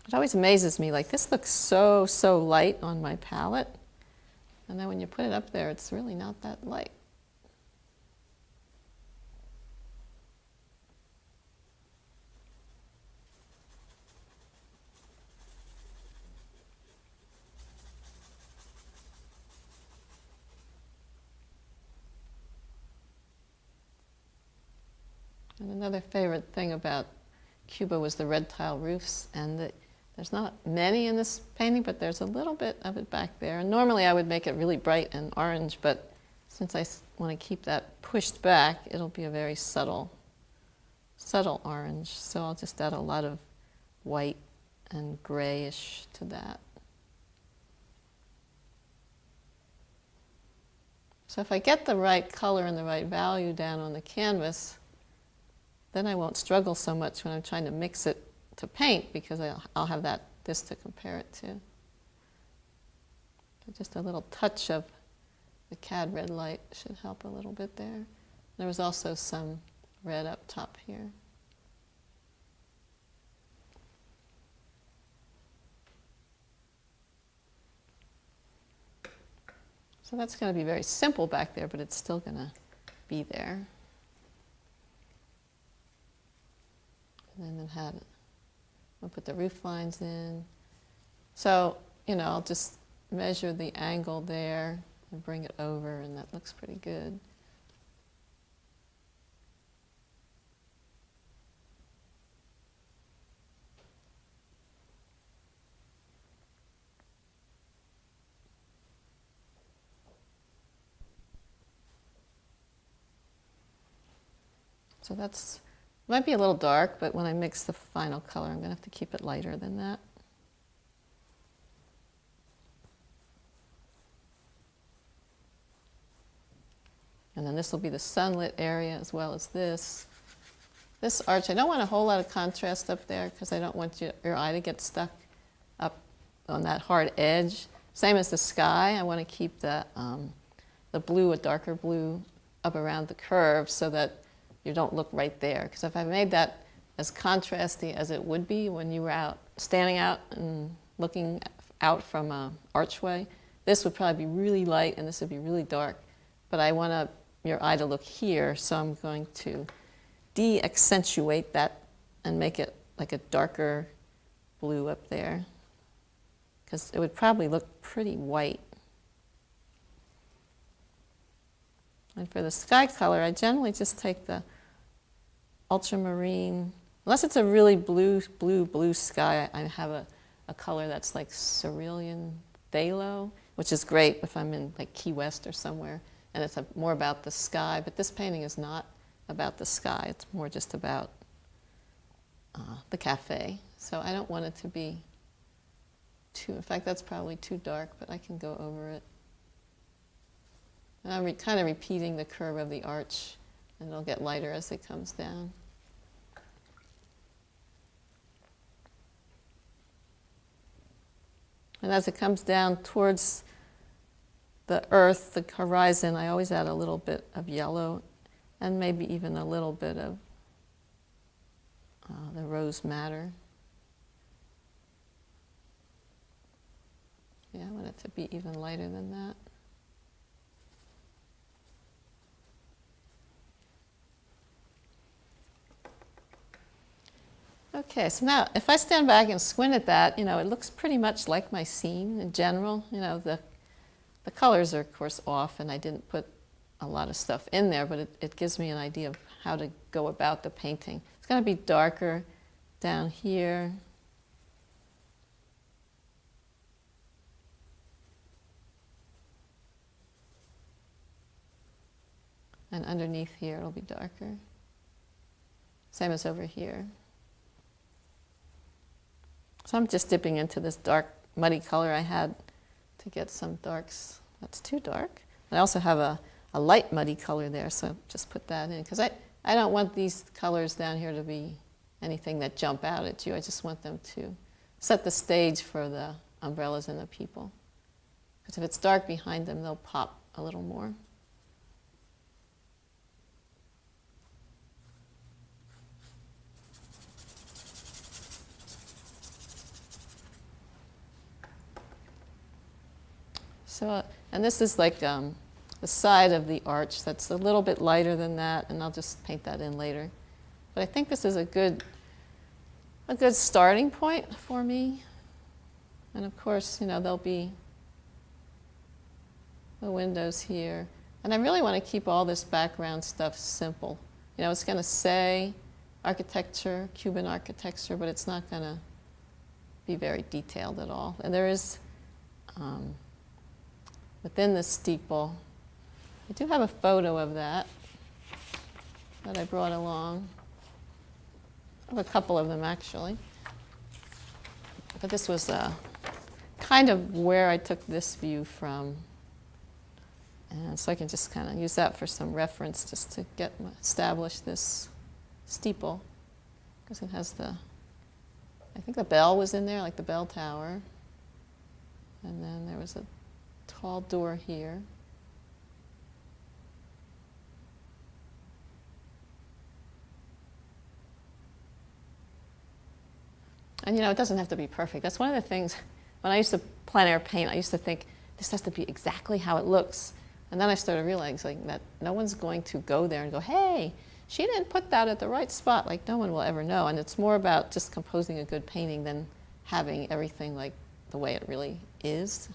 It always amazes me, like this looks so light on my palette, and then when you put it up there, it's really not that light. And another favorite thing about Cuba was the red tile roofs, and there's not many in this painting, but there's a little bit of it back there. And normally I would make it really bright and orange, but since I want to keep that pushed back, it'll be a very subtle orange. So I'll just add a lot of white and grayish to that. So if I get the right color and the right value down on the canvas, then I won't struggle so much when I'm trying to mix it to paint, because I'll have this to compare it to. So just a little touch of the cad red light should help a little bit there. There was also some red up top here. So that's going to be very simple back there, but it's still going to be there. And then I'll put the roof lines in. So, I'll just measure the angle there and bring it over, and that looks pretty good. So that's, might be a little dark, but when I mix the final color, I'm going to have to keep it lighter than that. And then this will be the sunlit area as well as this. This arch, I don't want a whole lot of contrast up there because I don't want your eye to get stuck up on that hard edge. Same as the sky, I want to keep the blue, a darker blue, up around the curve so that you don't look right there. Because if I made that as contrasty as it would be when you were standing out and looking out from an archway, this would probably be really light and this would be really dark. But I want your eye to look here, so I'm going to de-accentuate that and make it like a darker blue up there, because it would probably look pretty white. And for the sky color, I generally just take the ultramarine, unless it's a really blue sky. I have a color that's like cerulean phthalo, which is great if I'm in like Key West or somewhere, and it's more about the sky. But this painting is not about the sky. It's more just about the cafe. So I don't want it to be too, in fact, that's probably too dark, but I can go over it. And I'm kind of repeating the curve of the arch, and it'll get lighter as it comes down. And as it comes down towards the earth, the horizon, I always add a little bit of yellow and maybe even a little bit of the rose madder. Yeah, I want it to be even lighter than that. Okay, so now if I stand back and squint at that, it looks pretty much like my scene in general. The colors are of course off, and I didn't put a lot of stuff in there, but it gives me an idea of how to go about the painting. It's going to be darker down here. And underneath here it'll be darker. Same as over here. So I'm just dipping into this dark, muddy color I had to get some darks. That's too dark. I also have a light muddy color there, so just put that in. Because I don't want these colors down here to be anything that jump out at you. I just want them to set the stage for the umbrellas and the people. Because if it's dark behind them, they'll pop a little more. So, and this is like the side of the arch that's a little bit lighter than that, and I'll just paint that in later. But I think this is a good starting point for me. And of course, there'll be the windows here. And I really want to keep all this background stuff simple. It's going to say architecture, Cuban architecture, but it's not going to be very detailed at all. And there is, within the steeple, I do have a photo of that I brought along. I have a couple of them actually. But this was kind of where I took this view from. And so I can just kind of use that for some reference just to establish this steeple. Because it has I think the bell was in there, like the bell tower. And then there was a tall door here. And it doesn't have to be perfect. That's one of the things, when I used to plein air paint, I used to think, this has to be exactly how it looks. And then I started realizing that no one's going to go there and go, hey, she didn't put that at the right spot. Like, no one will ever know. And it's more about just composing a good painting than having everything like the way it really is.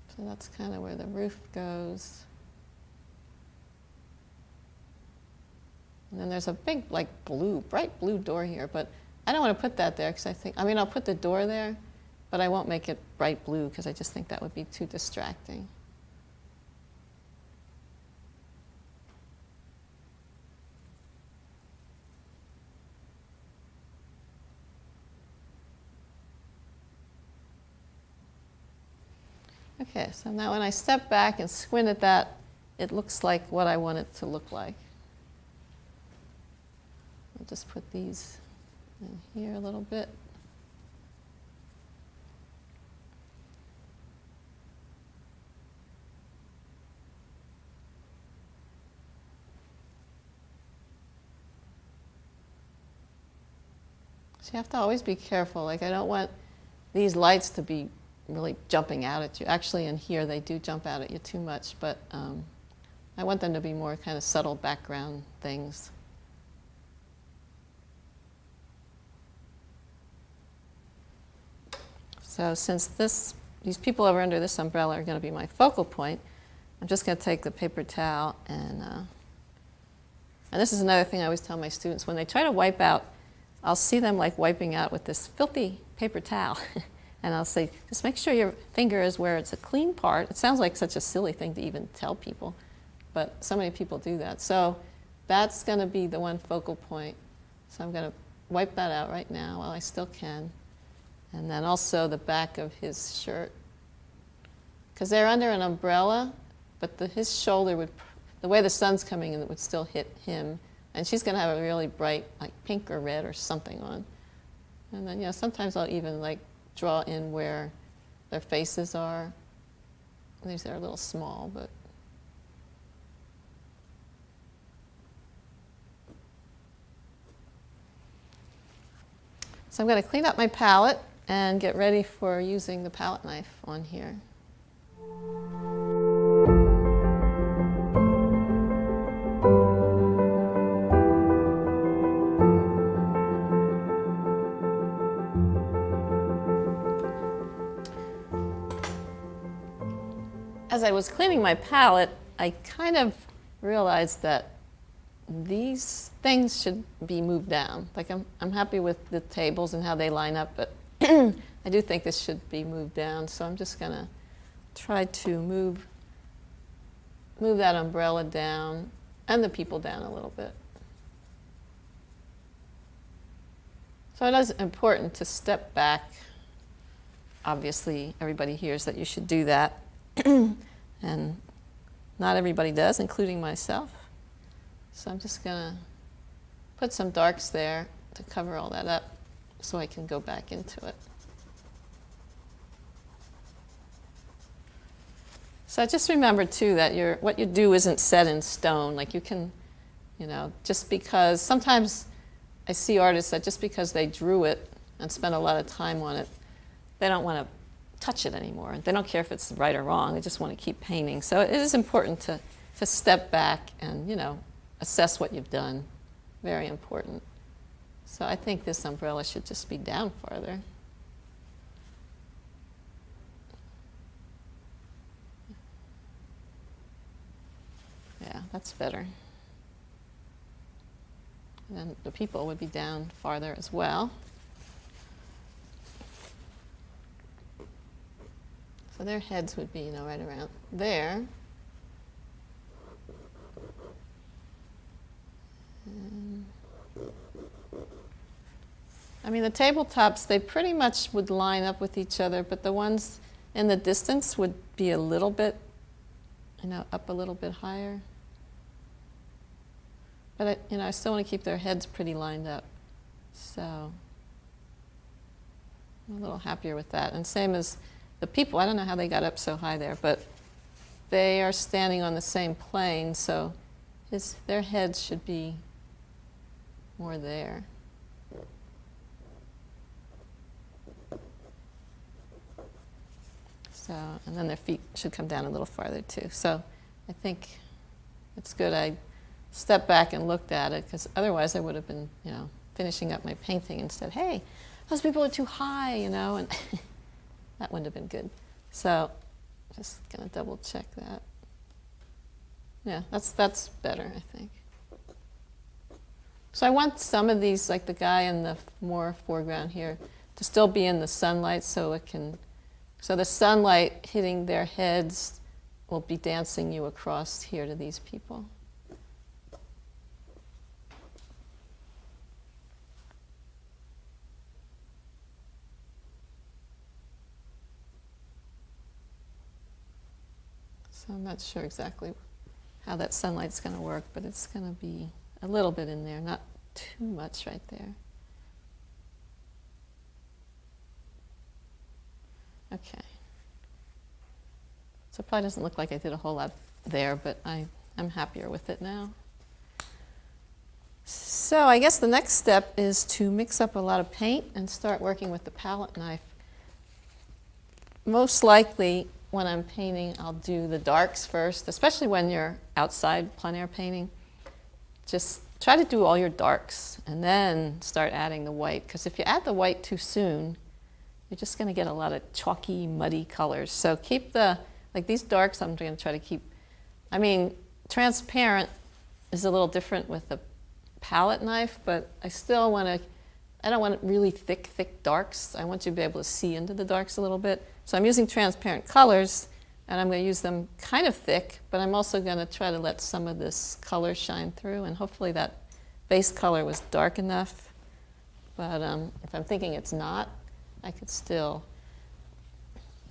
So that's kind of where the roof goes. And then there's a big, like, bright blue door here, but I don't want to put that there because I'll put the door there, but I won't make it bright blue because I just think that would be too distracting. Okay, so now when I step back and squint at that, it looks like what I want it to look like. I'll just put these in here a little bit. So you have to always be careful. Like, I don't want these lights to be really jumping out at you. Actually, in here, they do jump out at you too much, but I want them to be more kind of subtle background things. So since these people over under this umbrella are going to be my focal point, I'm just going to take the paper towel and this is another thing I always tell my students. When they try to wipe out, I'll see them like wiping out with this filthy paper towel. And I'll say, just make sure your finger is where it's a clean part. It sounds like such a silly thing to even tell people, but so many people do that. So that's going to be the one focal point. So I'm going to wipe that out right now while I still can. And then also the back of his shirt. Because they're under an umbrella, but his shoulder would, the way the sun's coming in, it would still hit him. And she's going to have a really bright, like pink or red or something on. And then, sometimes I'll even like draw in where their faces are. These are a little small, but. So I'm going to clean up my palette and get ready for using the palette knife on here. As I was cleaning my palette, I kind of realized that these things should be moved down. Like I'm happy with the tables and how they line up, but I do think this should be moved down. So I'm just gonna try to move that umbrella down and the people down a little bit. So it is important to step back. Obviously, everybody hears that you should do that, and not everybody does, including myself. So I'm just going to put some darks there to cover all that up so I can go back into it. So just remember, too, that what you do isn't set in stone. Like you can, just because sometimes I see artists that just because they drew it and spent a lot of time on it, they don't want to touch it anymore. They don't care if it's right or wrong. They just want to keep painting. So it is important to step back and, assess what you've done. Very important. So I think this umbrella should just be down farther. Yeah, that's better. And then the people would be down farther as well. So their heads would be, right around there. I mean, the tabletops, they pretty much would line up with each other, but the ones in the distance would be a little bit, up a little bit higher. But, I still want to keep their heads pretty lined up. So I'm a little happier with that. And same as the people, I don't know how they got up so high there, but they are standing on the same plane, so their heads should be more there. So, and then their feet should come down a little farther too. So I think it's good I stepped back and looked at it, because otherwise I would have been, finishing up my painting and said, hey, those people are too high, and that wouldn't have been good. So just gonna double check that. Yeah, that's better, I think. So I want some of these, like the guy in the more foreground here, to still be in the sunlight so the sunlight hitting their heads will be dancing you across here to these people. So I'm not sure exactly how that sunlight's going to work, but it's going to be a little bit in there, not too much right there. Okay. So it probably doesn't look like I did a whole lot there, but I'm happier with it now. So I guess the next step is to mix up a lot of paint and start working with the palette knife. Most likely, when I'm painting, I'll do the darks first, especially when you're outside plein air painting. Just try to do all your darks and then start adding the white, because if you add the white too soon, you're just going to get a lot of chalky, muddy colors. So keep like these darks, I'm going to try to keep, transparent is a little different with the palette knife, but I still want to, I don't want really thick darks. I want you to be able to see into the darks a little bit. So I'm using transparent colors, and I'm going to use them kind of thick, but I'm also going to try to let some of this color shine through, and hopefully that base color was dark enough. But if I'm thinking it's not, I could still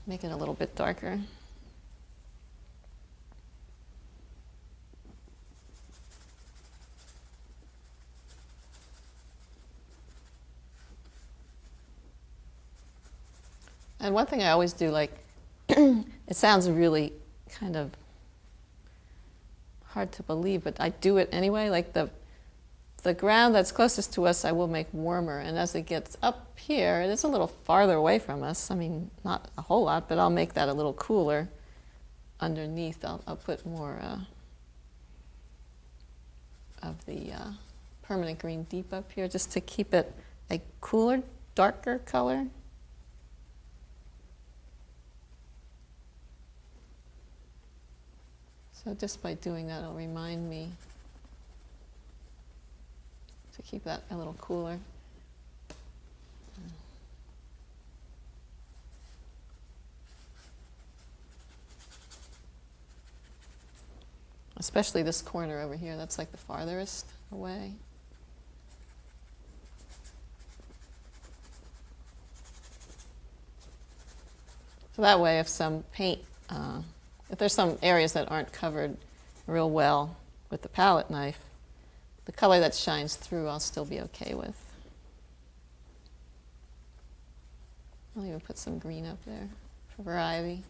make it a little bit darker. And one thing I always do, like, it sounds really kind of hard to believe, but I do it anyway. Like the ground that's closest to us I will make warmer, and as it gets up here, it is a little farther away from us. I mean, not a whole lot, but I'll make that a little cooler. Underneath, I'll put more of the permanent green deep up here, just to keep it a cooler, darker color. So just by doing that, it'll remind me to keep that a little cooler. Especially this corner over here, that's like the farthest away. So that way, if some paint, if there's some areas that aren't covered real well with the palette knife, the color that shines through I'll still be okay with. I'll even put some green up there for variety.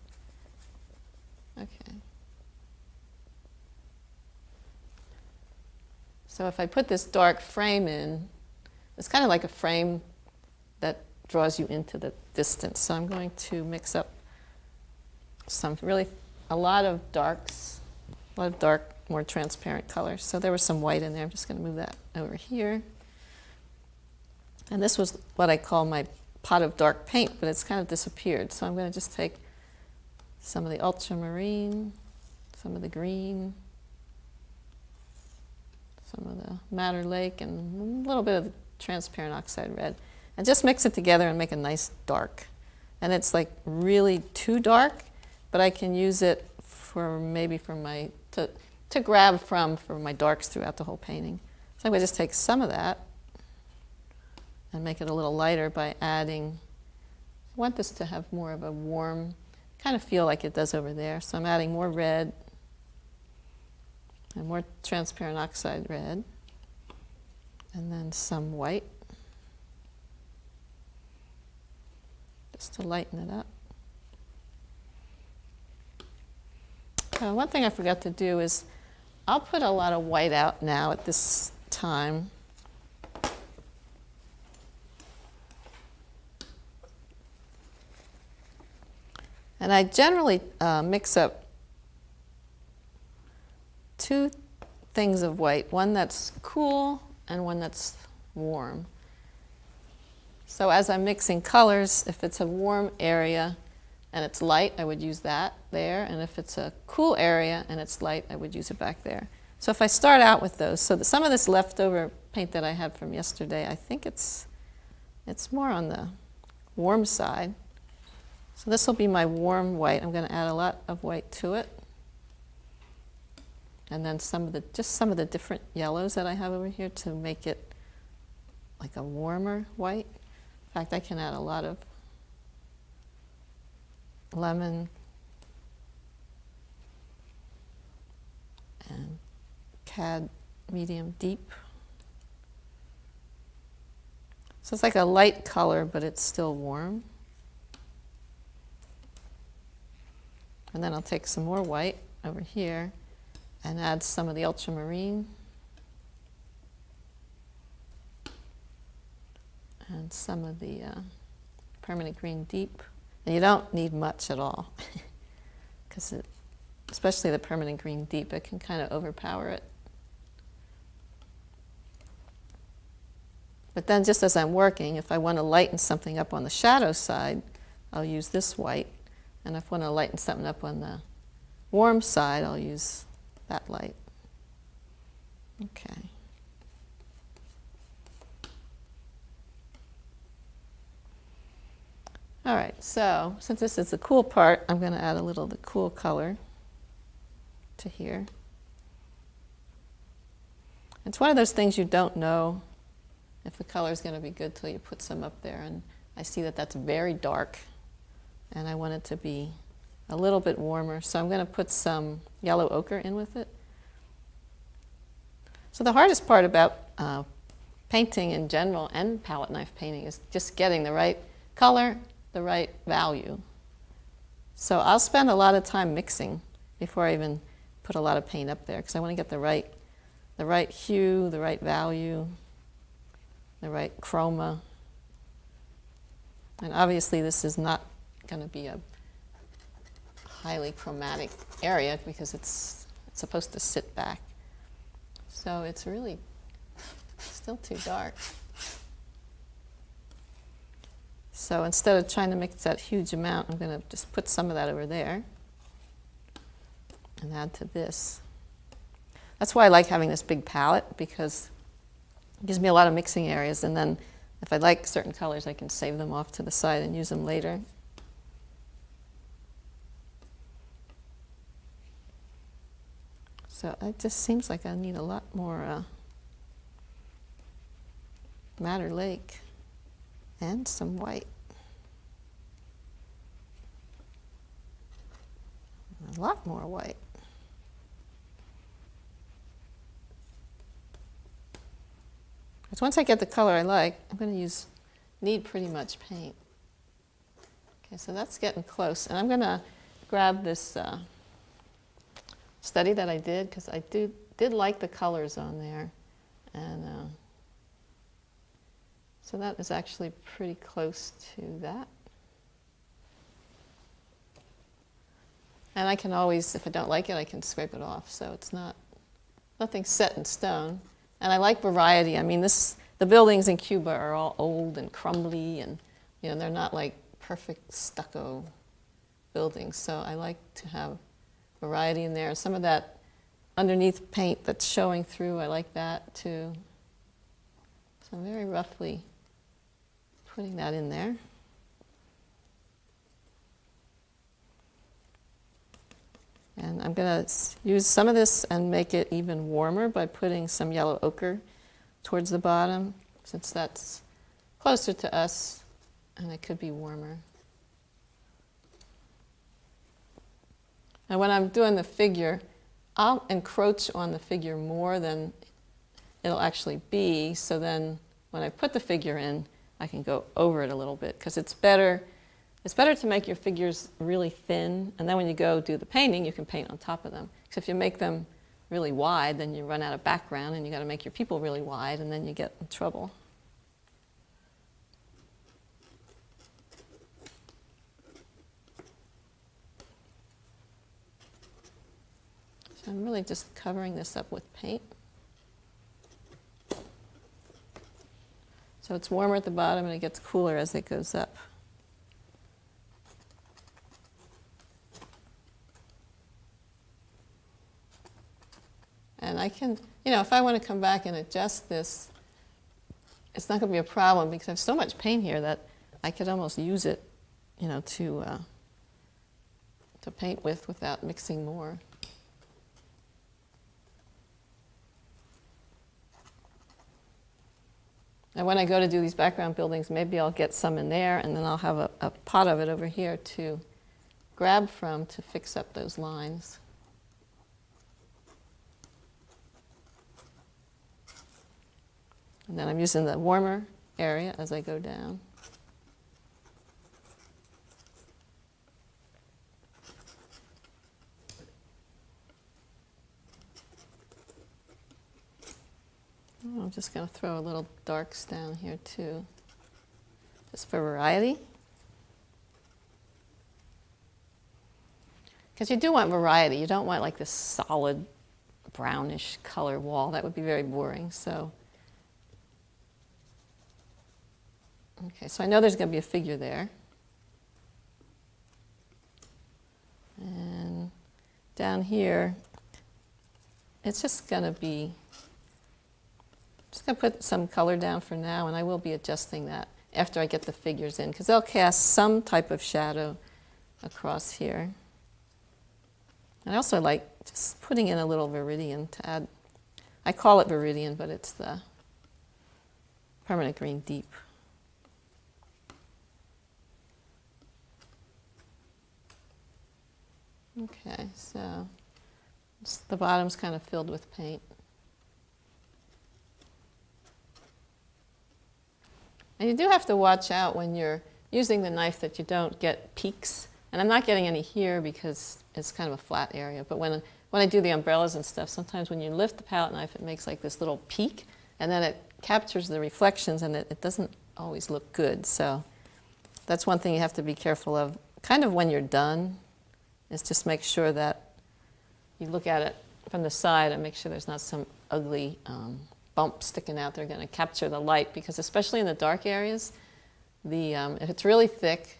Okay. So if I put this dark frame in, it's kind of like a frame that draws you into the distance. So I'm going to mix up a lot of darks, a lot of dark, more transparent colors. So there was some white in there. I'm just going to move that over here. And this was what I call my pot of dark paint, but it's kind of disappeared. So I'm going to just take some of the ultramarine, some of the green, some of the Madder Lake, and a little bit of the transparent oxide red. And just mix it together and make a nice dark. And it's like really too dark, but I can use it for maybe for my, to grab from for my darks throughout the whole painting. So I'm going to just take some of that and make it a little lighter by adding, I want this to have more of a warm, kind of feel like it does over there. So I'm adding more red and more transparent oxide red, and then some white, just to lighten it up. One thing I forgot to do is I'll put a lot of white out now at this time. And I generally mix up two things of white, one that's cool and one that's warm. So as I'm mixing colors, if it's a warm area and it's light, I would use that there. And if it's a cool area and it's light, I would use it back there. So if I start out with those, so some of this leftover paint that I had from yesterday, I think it's more on the warm side. So this will be my warm white. I'm going to add a lot of white to it. And then just some of the different yellows that I have over here to make it like a warmer white. In fact, I can add a lot of lemon and cad medium deep. So it's like a light color, but it's still warm. And then I'll take some more white over here and add some of the ultramarine and some of the permanent green deep. And you don't need much at all, because especially the permanent green deep, it can kind of overpower it. But then just as I'm working, if I want to lighten something up on the shadow side, I'll use this white. And if I want to lighten something up on the warm side, I'll use that light. Okay. All right, so since this is the cool part, I'm going to add a little of the cool color to here. It's one of those things you don't know if the color is going to be good till you put some up there. And I see that that's very dark, and I want it to be a little bit warmer. So I'm going to put some yellow ochre in with it. So the hardest part about painting in general and palette knife painting is just getting the right color the right value. So I'll spend a lot of time mixing before I even put a lot of paint up there, because I want to get the right hue, the right value, the right chroma. And obviously this is not going to be a highly chromatic area because it's supposed to sit back. So it's really still too dark. So instead of trying to mix that huge amount, I'm going to just put some of that over there and add to this. That's why I like having this big palette, because it gives me a lot of mixing areas, and then if I like certain colors, I can save them off to the side and use them later. So it just seems like I need a lot more Madder Lake and some white. A lot more white. Because once I get the color I like, I'm going to need pretty much paint. Okay, so that's getting close. And I'm going to grab this study that I did, because I did like the colors on there. And so that is actually pretty close to that. And I can always, if I don't like it, I can scrape it off. So it's nothing set in stone. And I like variety. I mean, the buildings in Cuba are all old and crumbly, and they're not like perfect stucco buildings. So I like to have variety in there. Some of that underneath paint that's showing through, I like that too. So I'm very roughly putting that in there. And I'm going to use some of this and make it even warmer by putting some yellow ochre towards the bottom, since that's closer to us and it could be warmer. And when I'm doing the figure, I'll encroach on the figure more than it'll actually be, so then when I put the figure in, I can go over it a little bit, because it's better to make your figures really thin, and then when you go do the painting, you can paint on top of them. Because if you make them really wide, then you run out of background, and you got to make your people really wide, and then you get in trouble. So I'm really just covering this up with paint. So it's warmer at the bottom, and it gets cooler as it goes up. And I can, if I want to come back and adjust this, it's not going to be a problem, because I have so much paint here that I could almost use it, to paint with without mixing more. And when I go to do these background buildings, maybe I'll get some in there, and then I'll have a pot of it over here to grab from to fix up those lines. And then I'm using the warmer area as I go down. I'm just going to throw a little darks down here too, just for variety. Because you do want variety. You don't want like this solid brownish color wall. That would be very boring. So, okay, so I know there's going to be a figure there. And down here, it's just going to be, just going to put some color down for now, and I will be adjusting that after I get the figures in, because they'll cast some type of shadow across here. And I also like just putting in a little viridian to add, I call it viridian, but it's the permanent green deep. Okay, so the bottom's kind of filled with paint. And you do have to watch out when you're using the knife that you don't get peaks. And I'm not getting any here because it's kind of a flat area. But when I do the umbrellas and stuff, sometimes when you lift the palette knife, it makes like this little peak, and then it captures the reflections, and it doesn't always look good. So that's one thing you have to be careful of. Kind of when you're done, is just make sure that you look at it from the side and make sure there's not some ugly bump sticking out. They're going to capture the light, because especially in the dark areas, if it's really thick,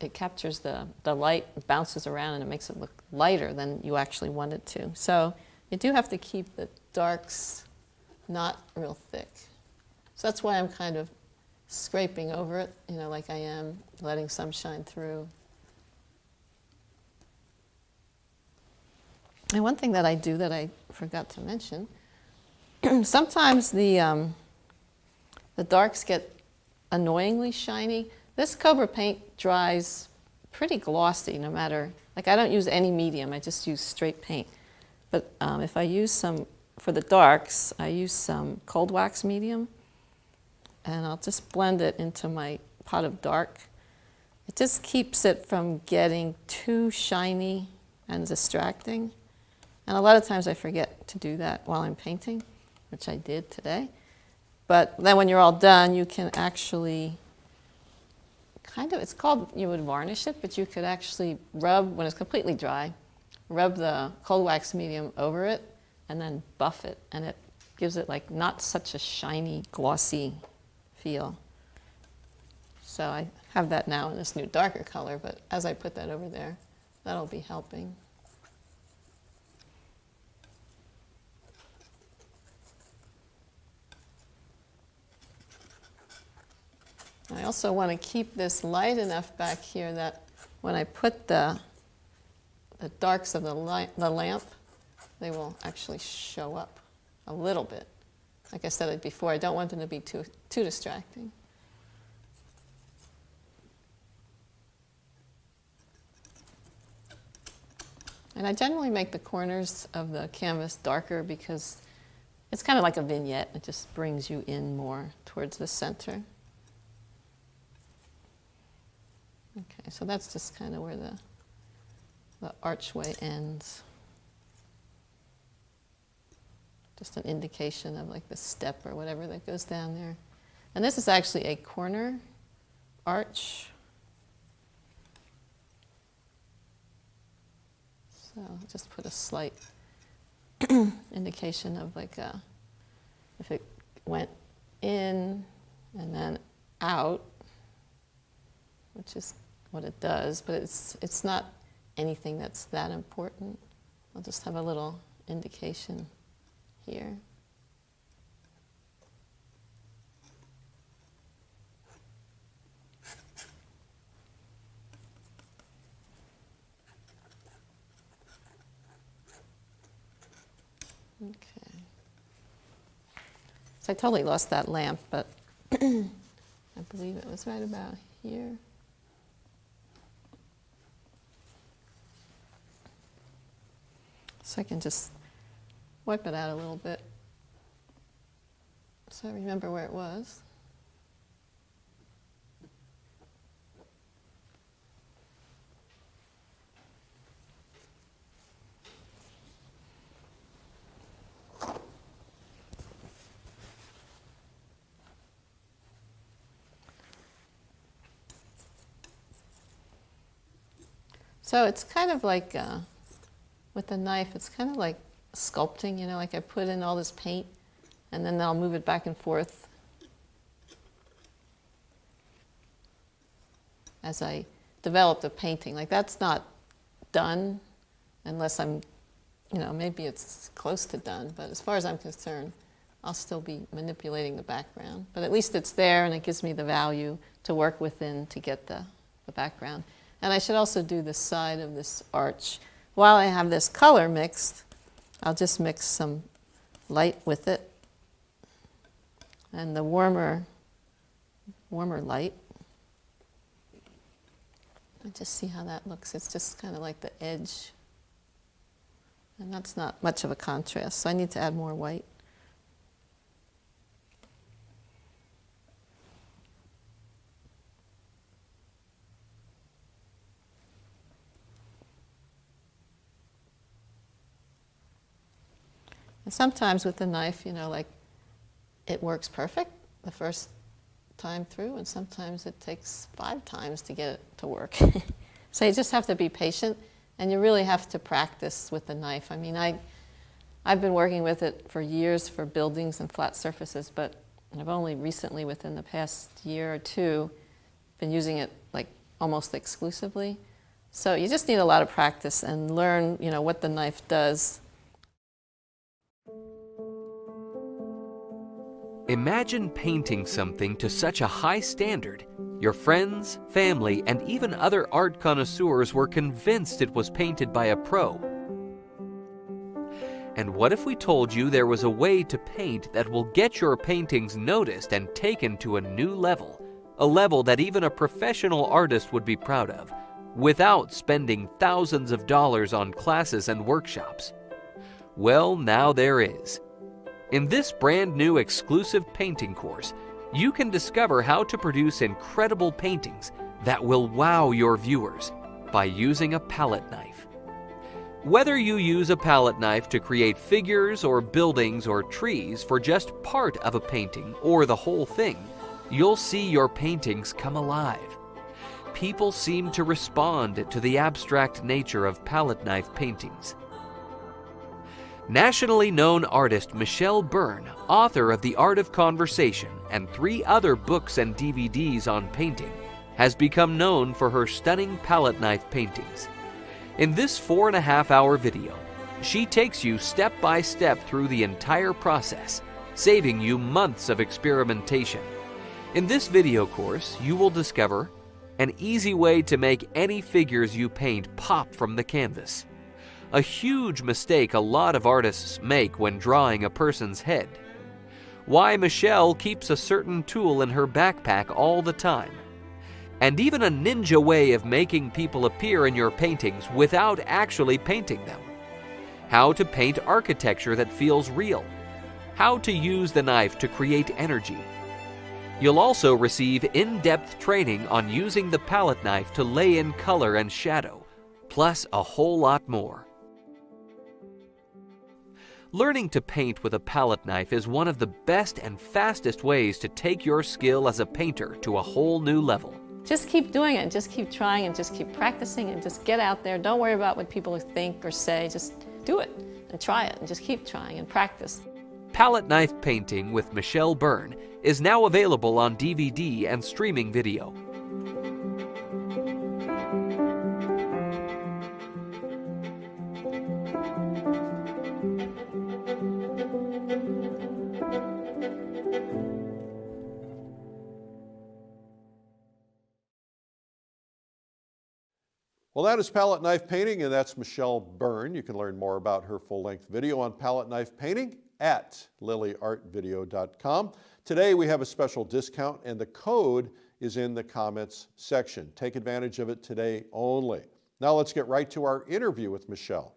it captures the light, bounces around, and it makes it look lighter than you actually want it to. So you do have to keep the darks not real thick. So that's why I'm kind of scraping over it, you know, like I am, letting some shine through. And one thing that I do that I forgot to mention, sometimes the darks get annoyingly shiny. This Cobra paint dries pretty glossy no matter, like I don't use any medium, I just use straight paint. But if I use some, for the darks, I use some cold wax medium, and I'll just blend it into my pot of dark. It just keeps it from getting too shiny and distracting. And a lot of times I forget to do that while I'm painting, which I did today. But then when you're all done, you can actually kind of, it's called, you would varnish it, but you could actually rub, when it's completely dry, rub the cold wax medium over it and then buff it. And it gives it like not such a shiny, glossy feel. So I have that now in this new darker color, but as I put that over there, that'll be helping. I also want to keep this light enough back here that when I put the darks of the lamp, they will actually show up a little bit. Like I said before, I don't want them to be too distracting. And I generally make the corners of the canvas darker because it's kind of like a vignette. It just brings you in more towards the center. Okay, so that's just kind of where the archway ends. Just an indication of like the step or whatever that goes down there. And this is actually a corner arch. So I'll just put a slight indication of like if it went in and then out, which is what it does, but it's not anything that's that important. I'll just have a little indication here. Okay. So I totally lost that lamp, but I believe it was right about here. So I can just wipe it out a little bit so I remember where it was. So it's kind of like with the knife, it's kind of like sculpting, you know, like I put in all this paint and then I'll move it back and forth as I develop the painting. Like that's not done unless I'm, you know, maybe it's close to done, but as far as I'm concerned, I'll still be manipulating the background. But at least it's there and it gives me the value to work within to get the background. And I should also do the side of this arch. While I have this color mixed, I'll just mix some light with it. And the warmer light. And just see how that looks. It's just kind of like the edge. And that's not much of a contrast, so I need to add more white. And sometimes with the knife, like it works perfect the first time through, and sometimes it takes 5 times to get it to work. So you just have to be patient, and you really have to practice with the knife. I mean, I've been working with it for years for buildings and flat surfaces, but I've only recently, within the past year or 2, been using it like almost exclusively. So you just need a lot of practice and learn, what the knife does. Imagine painting something to such a high standard. Your friends, family, and even other art connoisseurs were convinced it was painted by a pro. And what if we told you there was a way to paint that will get your paintings noticed and taken to a new level, a level that even a professional artist would be proud of, without spending thousands of dollars on classes and workshops? Well, now there is. In this brand new exclusive painting course, you can discover how to produce incredible paintings that will wow your viewers by using a palette knife. Whether you use a palette knife to create figures or buildings or trees for just part of a painting or the whole thing, you'll see your paintings come alive. People seem to respond to the abstract nature of palette knife paintings. Nationally known artist Michele Byrne, author of The Art of Conversation and 3 other books and DVDs on painting, has become known for her stunning palette knife paintings. In this 4.5-hour video, she takes you step by step through the entire process, saving you months of experimentation. In this video course, you will discover an easy way to make any figures you paint pop from the canvas. A huge mistake a lot of artists make when drawing a person's head. Why Michele keeps a certain tool in her backpack all the time. And even a ninja way of making people appear in your paintings without actually painting them. How to paint architecture that feels real. How to use the knife to create energy. You'll also receive in-depth training on using the palette knife to lay in color and shadow, plus a whole lot more. Learning to paint with a palette knife is one of the best and fastest ways to take your skill as a painter to a whole new level. Just keep doing it, just keep trying, and just keep practicing, and just get out there. Don't worry about what people think or say. Just do it and try it, and just keep trying and practice. Palette Knife Painting with Michele Byrne is now available on DVD and streaming video. Well, that is palette knife painting, and that's Michele Byrne. You can learn more about her full-length video on palette knife painting at lilyartvideo.com. Today we have a special discount, and the code is in the comments section. Take advantage of it today only. Now let's get right to our interview with Michele.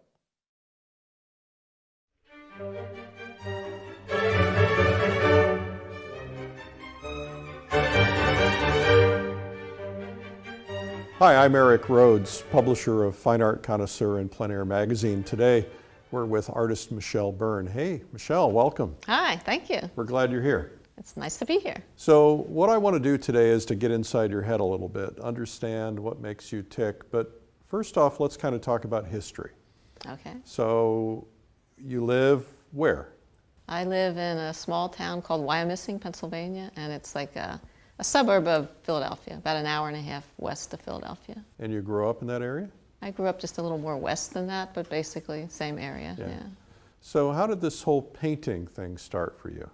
Hi, I'm Eric Rhodes, publisher of Fine Art Connoisseur and Plein magazine. Today, we're with artist Michele Byrne. Hey, Michele, welcome. Hi, thank you. We're glad you're here. It's nice to be here. So what I want to do today is to get inside your head a little bit, understand what makes you tick. But first off, let's kind of talk about history. Okay. So you live where? I live in a small town called Wyomissing, Pennsylvania, and it's like a suburb of Philadelphia, about an hour and a half west of Philadelphia. And you grew up in that area? I grew up just a little more west than that, but basically same area, yeah. So how did this whole painting thing start for you?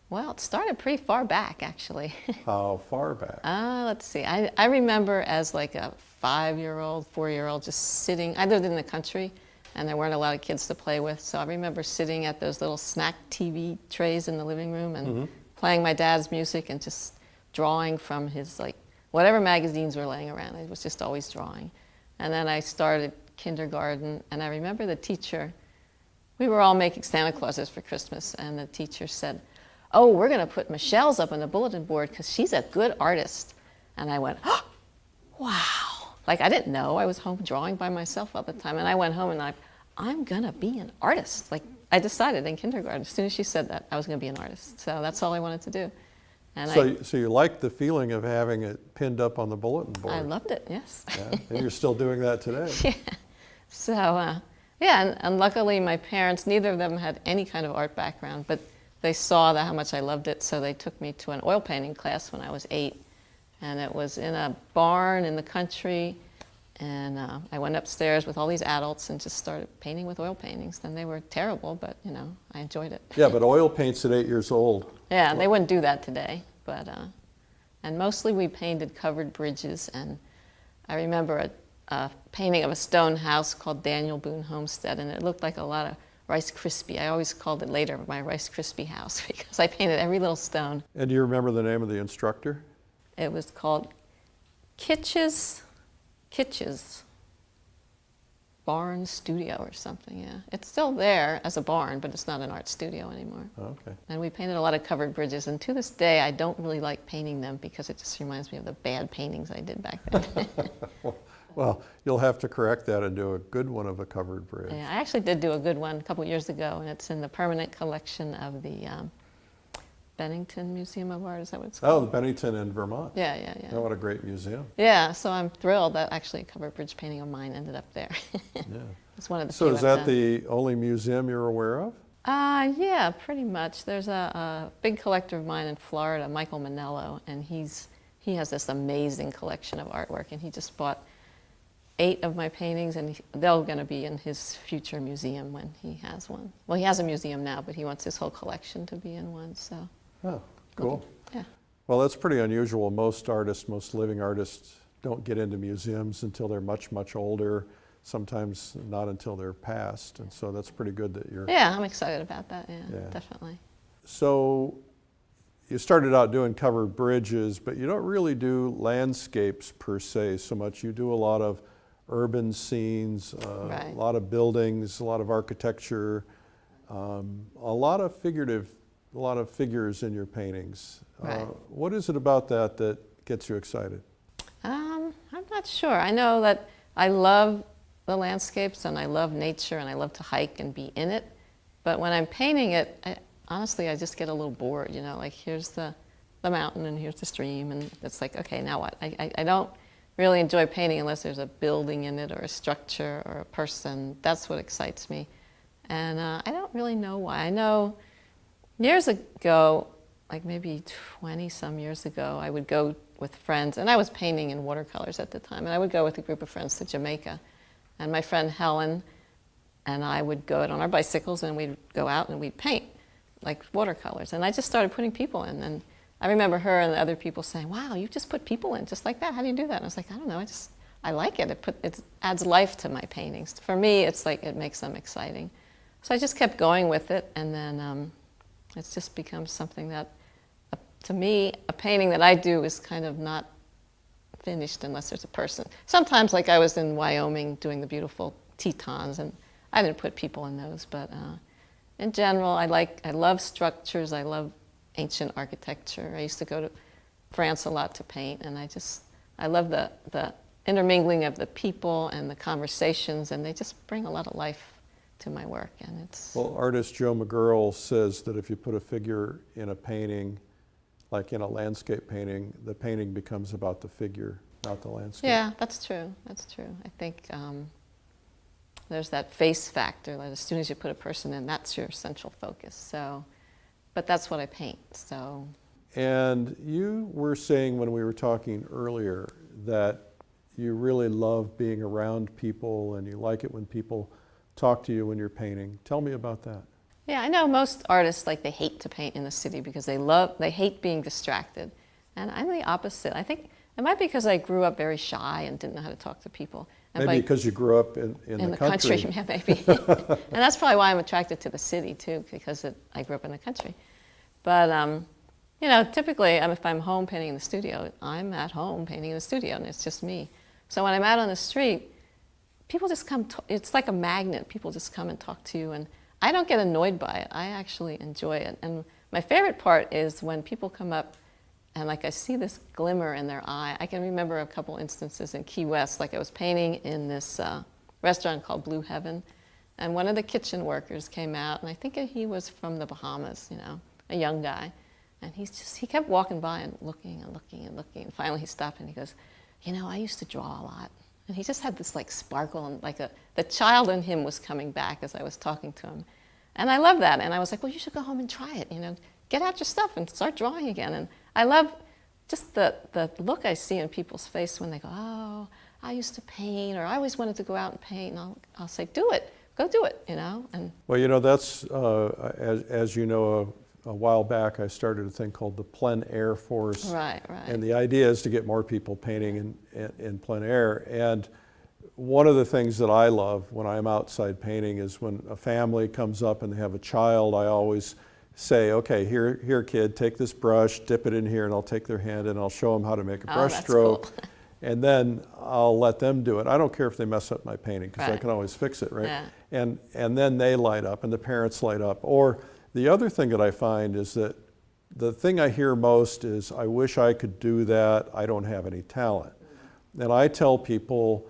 Well, it started pretty far back, actually. How far back? Let's see. I remember as like a 5-year-old, 4-year-old just sitting. I lived in the country, and there weren't a lot of kids to play with, so I remember sitting at those little snack TV trays in the living room and playing my dad's music and just drawing from his, like, whatever magazines were laying around. I was just always drawing. And then I started kindergarten, and I remember the teacher, we were all making Santa Clauses for Christmas, and the teacher said, "Oh, we're going to put Michelle's up on the bulletin board because she's a good artist." And I went, "Oh, wow." Like, I didn't know. I was home drawing by myself all the time, and I went home and I'm going to be an artist. Like, I decided in kindergarten, as soon as she said that, I was going to be an artist. So that's all I wanted to do. And So you liked the feeling of having it pinned up on the bulletin board? I loved it, yes. Yeah, and you're still doing that today. Yeah. So, yeah, and luckily my parents, neither of them had any kind of art background, but they saw how much I loved it, so they took me to an oil painting class when I was 8. And it was in a barn in the country, and I went upstairs with all these adults and just started painting with oil paintings. And they were terrible, but, you know, I enjoyed it. Yeah, but oil paints at 8 years old. Yeah, they wouldn't do that today, but, and mostly we painted covered bridges, and I remember a painting of a stone house called Daniel Boone Homestead, and it looked like a lot of Rice Krispie. I always called it later my Rice Krispie house because I painted every little stone. And do you remember the name of the instructor? It was called Kitsch's Barn Studio or something, yeah. It's still there as a barn, but it's not an art studio anymore. Okay. And we painted a lot of covered bridges, and to this day I don't really like painting them because it just reminds me of the bad paintings I did back then. Well, you'll have to correct that and do a good one of a covered bridge. Yeah, I actually did do a good one a couple years ago, and it's in the permanent collection of the Bennington Museum of Art. Is that what it's Oh, called? the Bennington in Vermont. Yeah. Oh, what a great museum. Yeah, so I'm thrilled that actually a covered bridge painting of mine ended up there. Yeah. It's one of the So few is I've that done. the only museum you're aware of? Yeah, pretty much. There's a big collector of mine in Florida, Michael Manello, and he has this amazing collection of artwork, and he just bought 8 of my paintings, and they're going to be in his future museum when he has one. Well, he has a museum now, but he wants his whole collection to be in one, so. Oh, cool. Yeah. Well, that's pretty unusual. Most artists, most living artists, don't get into museums until they're much, much older, sometimes not until they're passed, and so that's pretty good that you're... Yeah, I'm excited about that, yeah. Yeah. Definitely. So you started out doing covered bridges, but you don't really do landscapes per se so much. You do a lot of urban scenes, Right. a lot of buildings, a lot of architecture, a lot of figures in your paintings. Right. What is it about that that gets you excited? I'm not sure. I know that I love the landscapes and I love nature and I love to hike and be in it. But when I'm painting it, honestly, I just get a little bored, you know, like here's the mountain and here's the stream, and it's like, okay, now what? I don't really enjoy painting unless there's a building in it or a structure or a person. That's what excites me. And I don't really know why. I know years ago, like maybe 20 some years ago, I would go with friends, and I was painting in watercolors at the time, and I would go with a group of friends to Jamaica. And my friend Helen and I would go out on our bicycles and we'd go out and we'd paint like watercolors. And I just started putting people in. And I remember her and the other people saying, wow, you just put people in just like that. How do you do that? And I was like, I don't know, I like it. It adds life to my paintings. For me, it's like it makes them exciting. So I just kept going with it, and then it's just become something that, to me, a painting that I do is kind of not finished unless there's a person. Sometimes, like I was in Wyoming doing the beautiful Tetons, and I didn't put people in those, but in general, I love structures, I love ancient architecture. I used to go to France a lot to paint, and I love the intermingling of the people and the conversations, and they just bring a lot of life to my work, and it's... Well, artist Joe McGurl says that if you put a figure in a painting, like in a landscape painting, the painting becomes about the figure, not the landscape. Yeah, that's true. That's true. I think there's that face factor that as soon as you put a person in, that's your central focus. So, but that's what I paint. So. And you were saying when we were talking earlier that you really love being around people and you like it when people talk to you when you're painting. Tell me about that. Yeah, I know most artists, like, they hate to paint in the city because they hate being distracted. And I'm the opposite. I think it might be because I grew up very shy and didn't know how to talk to people. And maybe because you grew up in the country. Yeah, maybe. And that's probably why I'm attracted to the city, too, because I grew up in the country. But, you know, typically, if I'm home painting in the studio, I'm at home painting in the studio, and it's just me. So when I'm out on the street, people just come, it's like a magnet. People just come and talk to you, and I don't get annoyed by it. I actually enjoy it. And my favorite part is when people come up and, like, I see this glimmer in their eye. I can remember a couple instances in Key West, like I was painting in this restaurant called Blue Heaven, And one of the kitchen workers came out, and I think he was from the Bahamas, you know, a young guy. And he kept walking by and looking and looking and looking. And finally he stopped and he goes, you know, I used to draw a lot. And he just had this like sparkle, and like the child in him was coming back as I was talking to him. And I love that. And I was like, well, you should go home and try it, you know, get out your stuff and start drawing again. And I love just the look I see in people's face when they go, oh, I used to paint, or I always wanted to go out and paint. And I'll say, do it, go do it, you know. And well, you know, that's, as you know, a while back I started a thing called the Plein Air Force. Right. And the idea is to get more people painting in plein air. And one of the things that I love when I'm outside painting is when a family comes up and they have a child, I always say, okay, here kid, take this brush, dip it in here, and I'll take their hand and I'll show them how to make a brush stroke. Cool. And then I'll let them do it. I don't care if they mess up my painting, because I can always fix it, right? Yeah. And then they light up and the parents light up. Or the other thing that I find is that the thing I hear most is, I wish I could do that, I don't have any talent. And I tell people,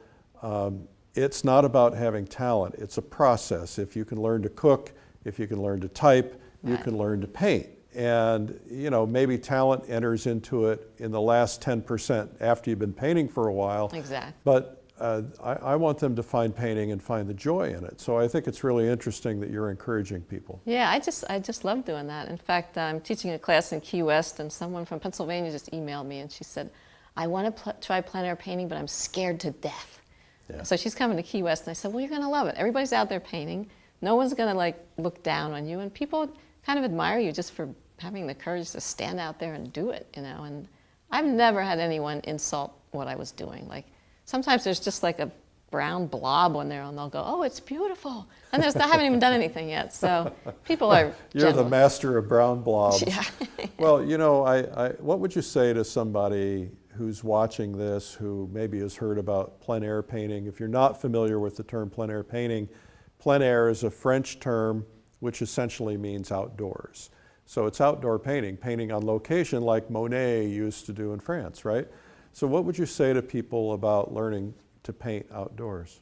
it's not about having talent, it's a process. If you can learn to cook, if you can learn to type, you can learn to paint. And you know, maybe talent enters into it in the last 10% after you've been painting for a while. Exactly. But I want them to find painting and find the joy in it. So I think it's really interesting that you're encouraging people. Yeah, I just love doing that. In fact, I'm teaching a class in Key West, and someone from Pennsylvania just emailed me, and she said, I want to try plein air painting, but I'm scared to death. Yeah. So she's coming to Key West, and I said, well, you're going to love it. Everybody's out there painting. No one's going to like look down on you, and people kind of admire you just for having the courage to stand out there and do it, you know. And I've never had anyone insult what I was doing. Like, sometimes there's just like a brown blob on there, and they'll go, oh, it's beautiful. And I haven't even done anything yet. So people are You're the master of brown blobs. Yeah. Well, you know, what would you say to somebody who's watching this, who maybe has heard about plein air painting? If you're not familiar with the term plein air painting, plein air is a French term which essentially means outdoors. So it's outdoor painting, painting on location like Monet used to do in France, right? So what would you say to people about learning to paint outdoors?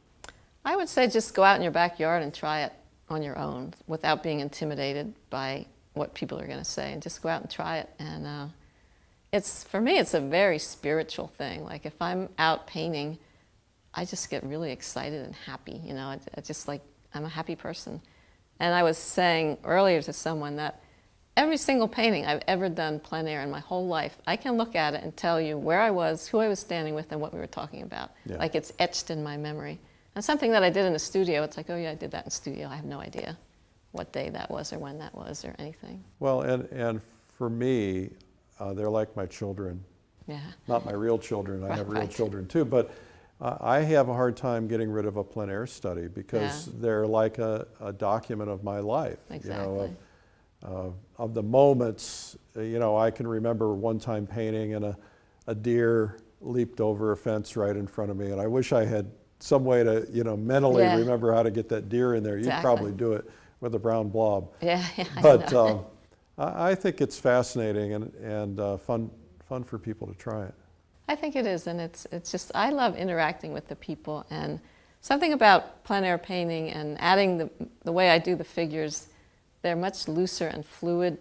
I would say just go out in your backyard and try it on your own without being intimidated by what people are going to say, and just go out and try it. And for me, it's a very spiritual thing. Like, if I'm out painting, I just get really excited and happy, you know. I'm a happy person. And I was saying earlier to someone that every single painting I've ever done plein air in my whole life, I can look at it and tell you where I was, who I was standing with, and what we were talking about. Yeah. Like, it's etched in my memory. And something that I did in the studio, it's like, oh yeah, I did that in the studio. I have no idea what day that was or when that was or anything. Well, and for me, they're like my children. Yeah. Not my real children, I have real children too, but I have a hard time getting rid of a plein air study, because they're like a document of my life. Exactly. You know, of the moments, you know, I can remember one time painting and a deer leaped over a fence right in front of me, and I wish I had some way to, you know, mentally remember how to get that deer in there. You'd probably do it with a brown blob. Yeah, but I think it's fascinating and fun for people to try it. I think it is, and it's just, I love interacting with the people, and something about plein air painting and adding the way I do the figures, they're much looser and fluid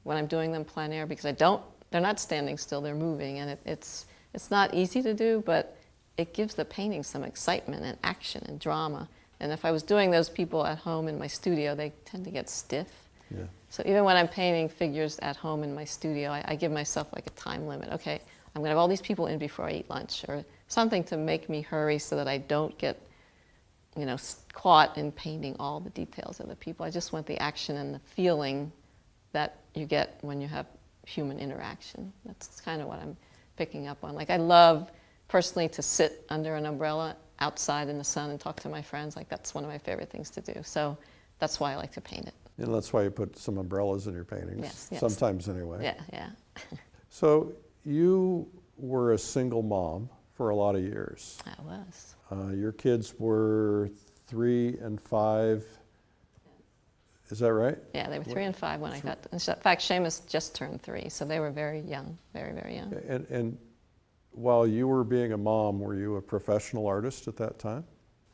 when I'm doing them plein air, because they're not standing still, they're moving, and it's not easy to do, but it gives the painting some excitement and action and drama. And if I was doing those people at home in my studio, they tend to get stiff. Yeah. So even when I'm painting figures at home in my studio, I give myself like a time limit. Okay, I'm gonna have all these people in before I eat lunch, or something to make me hurry so that I don't get, you know, caught in painting all the details of the people. I just want the action and the feeling that you get when you have human interaction. That's kind of what I'm picking up on. Like, I love personally to sit under an umbrella outside in the sun and talk to my friends. Like, that's one of my favorite things to do. So that's why I like to paint it. And that's why you put some umbrellas in your paintings, yes. Sometimes anyway. Yeah. So you were a single mom for a lot of years. I was. Your kids were 3 and 5. Is that right? Yeah, they were 3 and 5 when I got. In fact, Seamus just turned 3, so they were very young, very, very young. And while you were being a mom, were you a professional artist at that time?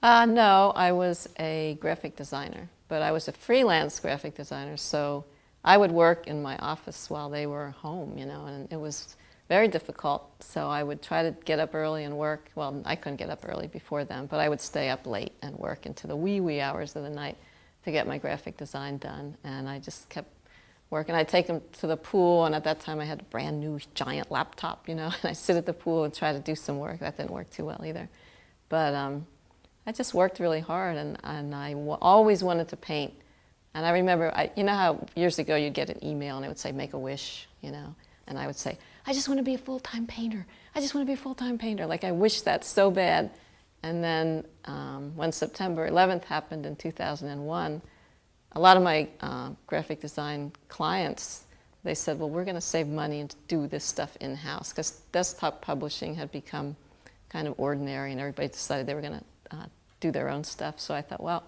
No, I was a graphic designer, but I was a freelance graphic designer, so I would work in my office while they were home, you know, and it was very difficult. So I would try to get up early and work. Well, I couldn't get up early before then, but I would stay up late and work into the wee hours of the night to get my graphic design done. And I just kept working. I'd take them to the pool, and at that time I had a brand new giant laptop, you know, and I'd sit at the pool and try to do some work. That didn't work too well either. But I just worked really hard, and I always wanted to paint. And I remember, you know how years ago you'd get an email and it would say, make a wish, you know, and I would say, I just want to be a full-time painter. I just want to be a full-time painter. Like, I wished that so bad. And then when September 11th happened in 2001, a lot of my graphic design clients, they said, well, we're going to save money and do this stuff in-house, because desktop publishing had become kind of ordinary, and everybody decided they were going to do their own stuff. So I thought, well,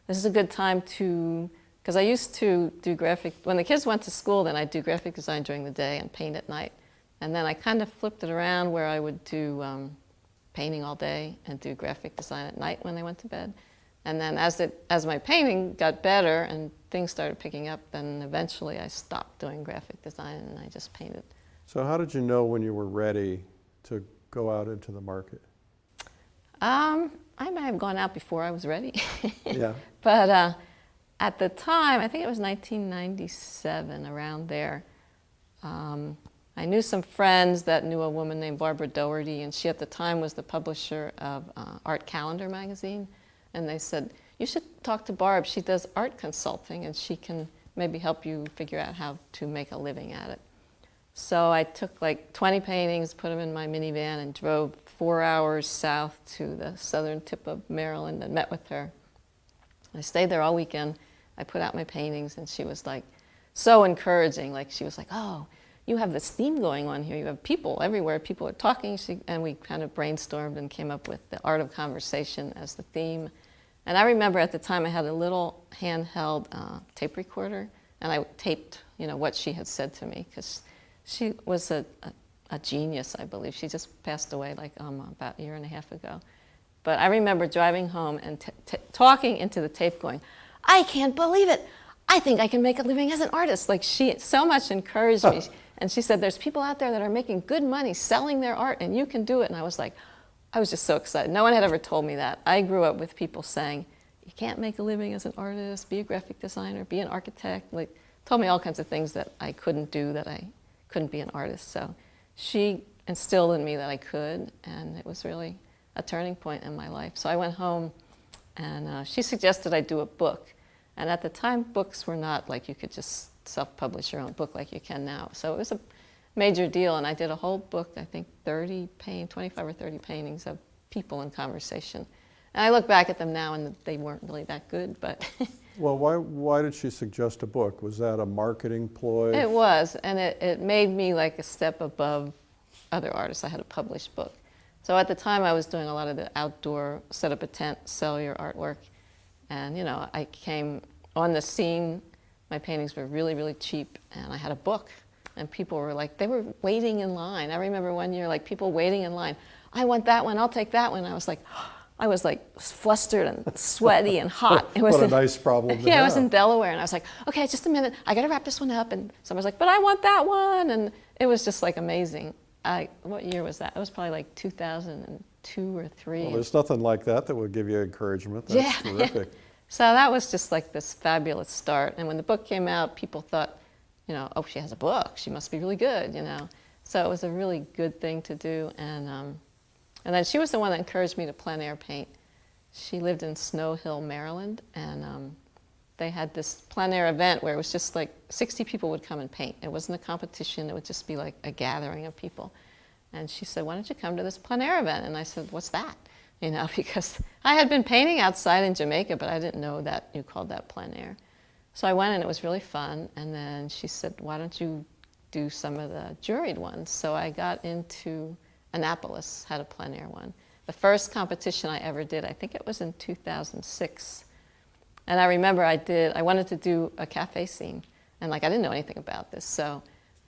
this is a good time to, because I used to do graphic, when the kids went to school, then I'd do graphic design during the day and paint at night. And then I kind of flipped it around where I would do painting all day and do graphic design at night when they went to bed. And then as my painting got better and things started picking up, then eventually I stopped doing graphic design and I just painted. So how did you know when you were ready to go out into the market? I might have gone out before I was ready. Yeah. But at the time, I think it was 1997, around there, I knew some friends that knew a woman named Barbara Doherty, and she at the time was the publisher of Art Calendar magazine. And they said, you should talk to Barb. She does art consulting, and she can maybe help you figure out how to make a living at it. So I took like 20 paintings, put them in my minivan, and drove 4 hours south to the southern tip of Maryland and met with her. I stayed there all weekend. I put out my paintings, and she was like so encouraging. Like, she was like, oh, you have this theme going on here. You have people everywhere. People are talking. And we kind of brainstormed and came up with the art of conversation as the theme. And I remember at the time I had a little handheld tape recorder, and I taped, you know, what she had said to me, because she was a genius, I believe. She just passed away like about a year and a half ago. But I remember driving home and talking into the tape going, I can't believe it. I think I can make a living as an artist. Like, she so much encouraged me. And she said, there's people out there that are making good money selling their art, and you can do it. And I was like, I was just so excited. No one had ever told me that. I grew up with people saying, you can't make a living as an artist, be a graphic designer, be an architect. Like, told me all kinds of things that I couldn't do, that I couldn't be an artist. So she instilled in me that I could, and it was really a turning point in my life. So I went home, and she suggested I do a book. And at the time, books were not like you could just self-publish your own book like you can now. So it was a major deal, and I did a whole book, I think 25 or 30 paintings of people in conversation. And I look back at them now, and they weren't really that good, but... Well, why did she suggest a book? Was that a marketing ploy? It was, and it made me like a step above other artists. I had a published book. So at the time, I was doing a lot of the outdoor, set up a tent, sell your artwork. And, you know, I came on the scene. My paintings were really, really cheap, and I had a book. And people were like, they were waiting in line. I remember one year, like, people waiting in line. I want that one, I'll take that one. I was like flustered and sweaty and hot. It was what a nice problem to have. I was in Delaware, and I was like, okay, just a minute, I gotta wrap this one up. And someone was like, but I want that one. And it was just like amazing. What year was that? It was probably like 2002 or 3. Well, there's nothing like that would give you encouragement. That's terrific. So that was just like this fabulous start. And when the book came out, people thought, you know, oh, she has a book. She must be really good, you know. So it was a really good thing to do. And then she was the one that encouraged me to plein air paint. She lived in Snow Hill, Maryland, and they had this plein air event where it was just like 60 people would come and paint. It wasn't a competition. It would just be like a gathering of people. And she said, why don't you come to this plein air event? And I said, what's that? You know, because I had been painting outside in Jamaica, but I didn't know that you called that plein air. So I went, and it was really fun. And then she said, why don't you do some of the juried ones? So I got into Annapolis, had a plein air one. The first competition I ever did, I think it was in 2006. And I remember I wanted to do a cafe scene. And like, I didn't know anything about this. So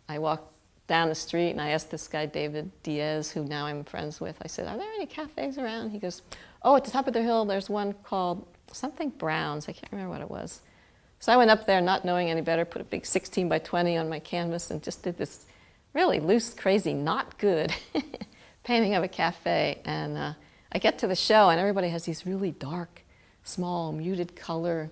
I walked down the street, and I asked this guy, David Diaz, who now I'm friends with, I said, are there any cafes around? He goes, oh, at the top of the hill, there's one called something Browns. I can't remember what it was. So I went up there not knowing any better, put a big 16 by 20 on my canvas and just did this really loose, crazy, not good painting of a cafe. And I get to the show and everybody has these really dark, small, muted color,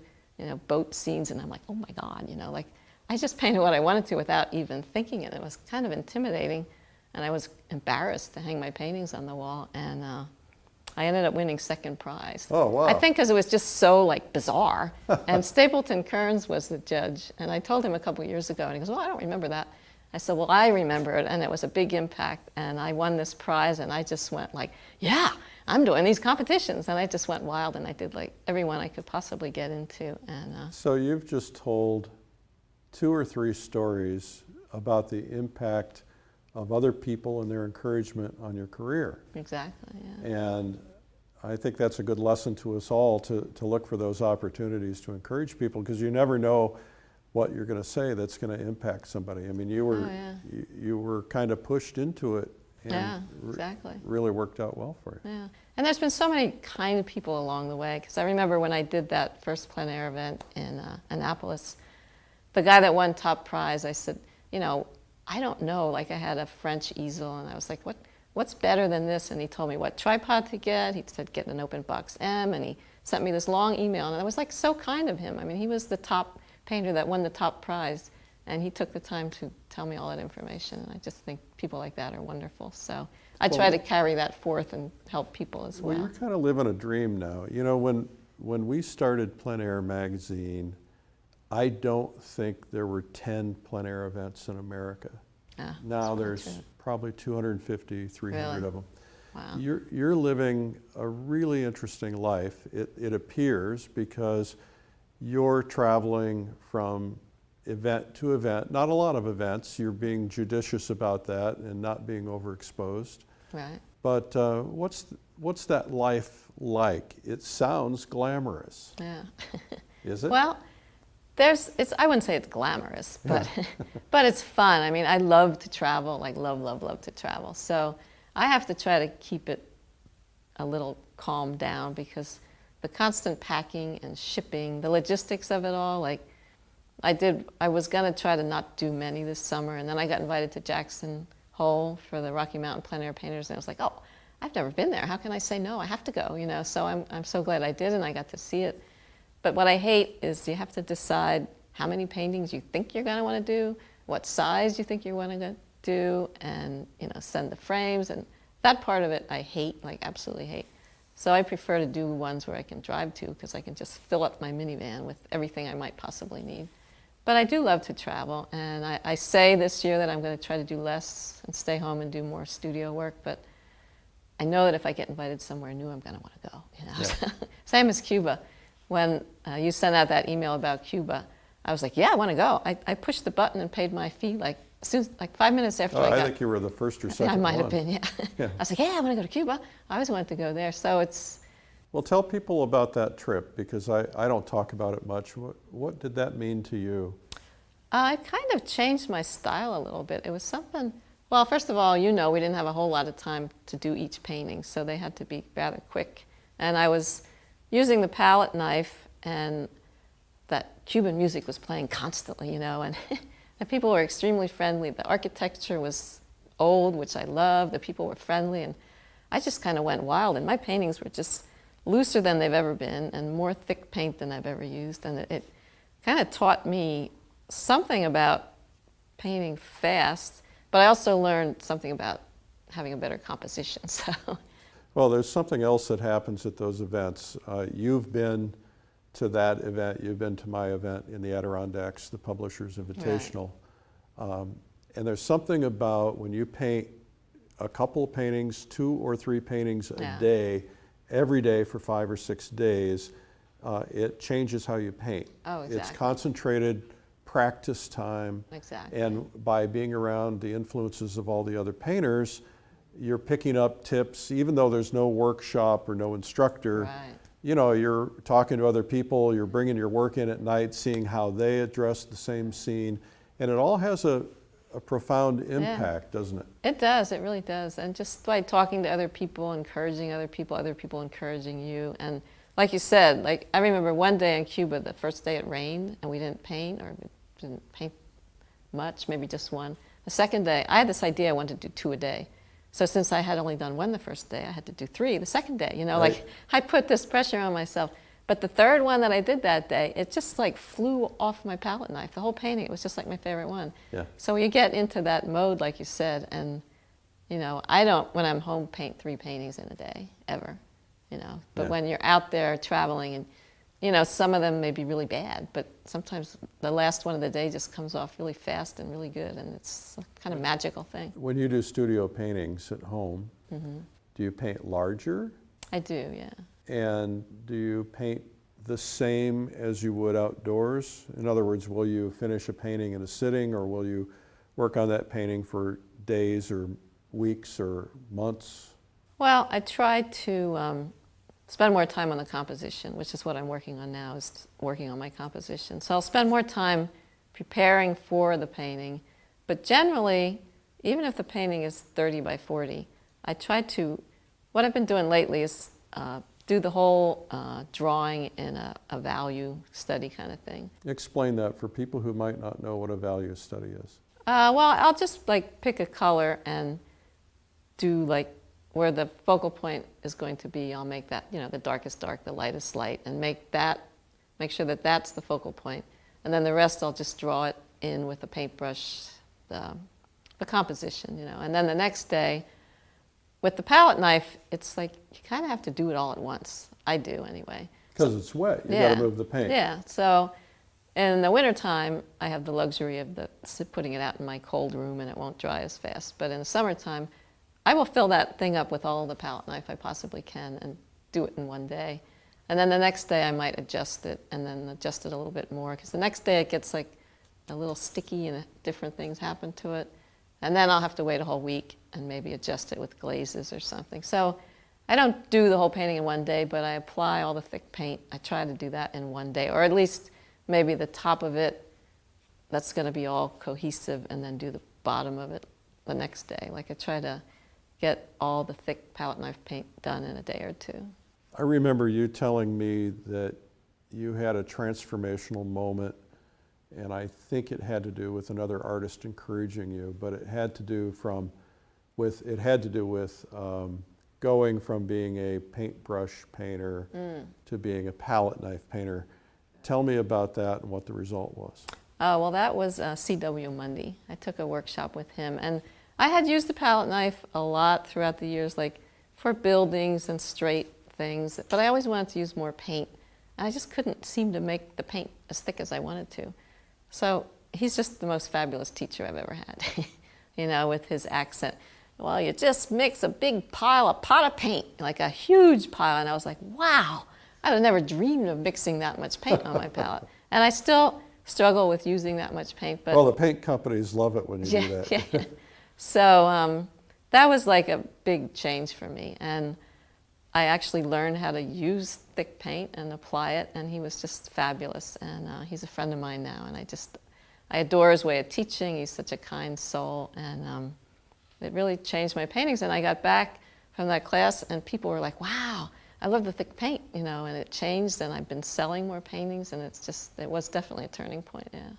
boat scenes. And I'm like, oh my God, like I just painted what I wanted to without even thinking it. It was kind of intimidating. And I was embarrassed to hang my paintings on the wall. And I ended up winning second prize. Oh, wow. I think because it was just so bizarre. And Stapleton Kearns was the judge. And I told him a couple years ago, and he goes, well, I don't remember that. I said, well, I remember it, and it was a big impact. And I won this prize, and I just went yeah, I'm doing these competitions. And I just went wild, and I did every one I could possibly get into. And so you've just told 2 or 3 stories about the impact of other people and their encouragement on your career. Exactly, yeah. And I think that's a good lesson to us all to look for those opportunities to encourage people, because you never know what you're going to say that's going to impact somebody. I mean, you were kind of pushed into it, and yeah, exactly. Really worked out well for you. Yeah, and there's been so many kind people along the way, because I remember when I did that first plein air event in Annapolis, the guy that won top prize, I said, I don't know, I had a French easel, and I was like, what's better than this? And he told me what tripod to get. He said, get an open box M, and he sent me this long email, and I was so kind of him. I mean, he was the top painter that won the top prize, and he took the time to tell me all that information, and I just think people like that are wonderful. So I try to carry that forth and help people as well. Well, you're kind of living a dream now. When we started Plein Air magazine, I don't think there were 10 plein air events in America. Now there's probably 250, 300 really? of them. Wow. You're living a really interesting life, it appears, because you're traveling from event to event. Not a lot of events. You're being judicious about that and not being overexposed. Right. But what's that life like? It sounds glamorous. Yeah. Is it? Well, I wouldn't say it's glamorous, but but it's fun. I mean, I love to travel, love to travel. So I have to try to keep it a little calmed down, because the constant packing and shipping, the logistics of it all, I was gonna try to not do many this summer, and then I got invited to Jackson Hole for the Rocky Mountain Plein Air Painters, and I was like, oh, I've never been there. How can I say no? I have to go, So I'm so glad I did, and I got to see it. But what I hate is you have to decide how many paintings you think you're going to want to do, what size you think you're going to do, and send the frames. And that part of it I hate, absolutely hate. So I prefer to do ones where I can drive to, because I can just fill up my minivan with everything I might possibly need. But I do love to travel, and I say this year that I'm going to try to do less and stay home and do more studio work. But I know that if I get invited somewhere new, I'm going to want to go. Yeah. Same as Cuba. When you sent out that email about Cuba, I was like, yeah, I want to go. I pushed the button and paid my fee 5 minutes after I got. I think you were the first or second I might one. have been, yeah. I was like, yeah, I want to go to Cuba. I always wanted to go there. So it's... Well, tell people about that trip, because I don't talk about it much. What did that mean to you? I kind of changed my style a little bit. It was something... Well, first of all, we didn't have a whole lot of time to do each painting, so they had to be rather quick. And I was using the palette knife, and that Cuban music was playing constantly, and the people were extremely friendly. The architecture was old, which I love. The people were friendly, and I just kind of went wild. And my paintings were just looser than they've ever been and more thick paint than I've ever used. And it kind of taught me something about painting fast, but I also learned something about having a better composition. So. Well, there's something else that happens at those events. You've been to that event, you've been to my event in the Adirondacks, the Publishers Invitational. Right. And there's something about when you paint a couple of paintings, 2 or 3 paintings a day, every day for 5 or 6 days, it changes how you paint. Oh, exactly. It's concentrated practice time. Exactly. And by being around the influences of all the other painters, you're picking up tips, even though there's no workshop or no instructor. Right. You're talking to other people, you're bringing your work in at night, seeing how they address the same scene, and it all has a a profound impact, doesn't it? It does, it really does. And just by talking to other people encouraging other people encouraging you. And like you said, like I remember one day in Cuba, the first day it rained and we didn't paint, or we didn't paint much, maybe just one. The second day, I had this idea I wanted to do 2 a day. So since I had only done 1 the first day, I had to do 3 the second day, you know, Right. like I put this pressure on myself. But the third one that I did that day, it just like flew off my palette knife. The whole painting, it was just like my favorite one. Yeah. So you get into that mode, like you said, and you know, I don't, when I'm home, paint 3 paintings in a day, ever, you know. But Yeah. when you're out there traveling and, you know, some of them may be really bad, but sometimes the last one of the day just comes off really fast and really good, and it's a kind of magical thing. When you do studio paintings at home, do you paint larger? I do, yeah. And do you paint the same as you would outdoors? In other words, will you finish a painting in a sitting, or will you work on that painting for days or weeks or months? Well, I try to spend more time on the composition, which is what I'm working on now, is working on my composition. So I'll spend more time preparing for the painting, but generally, even if the painting is 30 by 40, I try to, what I've been doing lately is do the whole drawing in a value study kind of thing. Explain that for people who might not know what a value study is. Well, I'll just like pick a color and do like where the focal point is going to be. I'll make that, you know, the darkest dark, the lightest light, and make sure that that's the focal point. And then the rest I'll just draw it in with a paintbrush, the composition, you know. And then the next day, with the palette knife, it's like you kind of have to do it all at once. I do anyway. Because it's wet, you Yeah. got to move the paint. Yeah, so in the wintertime, I have the luxury of putting it out in my cold room and it won't dry as fast. But in the summertime, I will fill that thing up with all the palette knife I possibly can and do it in one day. And then the next day I might adjust it and then adjust it a little bit more, because the next day it gets like a little sticky and different things happen to it. And then I'll have to wait a whole week and maybe adjust it with glazes or something. So I don't do the whole painting in one day, but I apply all the thick paint. I try to do that in one day, or at least maybe the top of it, that's going to be all cohesive, and then do the bottom of it the next day. Like I try to get all the thick palette knife paint done in a day or 2. I remember you telling me that you had a transformational moment, and I think it had to do with another artist encouraging you, but it had to do with going from being a paintbrush painter to being a palette knife painter. Tell me about that and what the result was. Well, that was C.W. Mundy. I took a workshop with him, and I had used the palette knife a lot throughout the years, like for buildings and straight things, but I always wanted to use more paint. And I just couldn't seem to make the paint as thick as I wanted to. So he's just the most fabulous teacher I've ever had, you know, with his accent. Well, you just mix a big pot of paint, like a huge pile. And I was like, wow, I'd have never dreamed of mixing that much paint on my palette. And I still struggle with using that much paint. But Well, the paint companies love it when you do that. Yeah. So that was like a big change for me. And I actually learned how to use thick paint and apply it, and he was just fabulous. And he's a friend of mine now, and I adore his way of teaching. He's such a kind soul, and it really changed my paintings. And I got back from that class, and people were like, wow, I love the thick paint, you know, and it changed, and I've been selling more paintings, and it was definitely a turning point, yeah.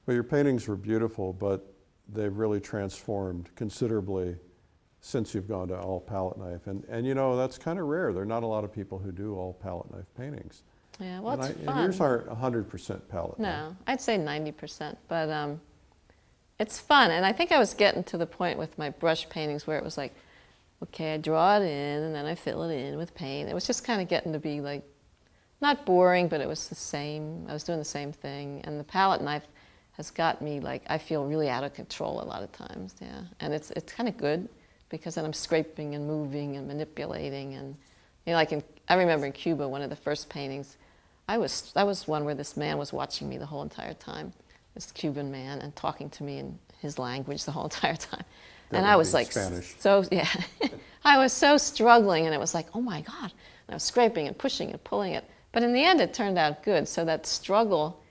Well, your paintings were beautiful, but they've really transformed considerably since you've gone to all palette knife. And you know, that's kind of rare. There are not a lot of people who do all palette knife paintings. Yeah, well, it's and fun. yours aren't 100% palette knife. No, I'd say 90%, but it's fun. And I think I was getting to the point with my brush paintings where it was like, okay, I draw it in and then I fill it in with paint. It was just kind of getting to be like, not boring, but it was the same. I was doing the same thing. And the palette knife has got me like, I feel really out of control a lot of times, yeah. And it's kind of good, because then I'm scraping and moving and manipulating. And you know, like I remember in Cuba, one of the first paintings, that was one where this man was watching me the whole entire time, this Cuban man, and talking to me in his language the whole entire time. And I was like, Spanish. so, yeah, I was so struggling, and it was like, oh my God. And I was scraping and pushing and pulling it. But in the end, it turned out good. So that struggle,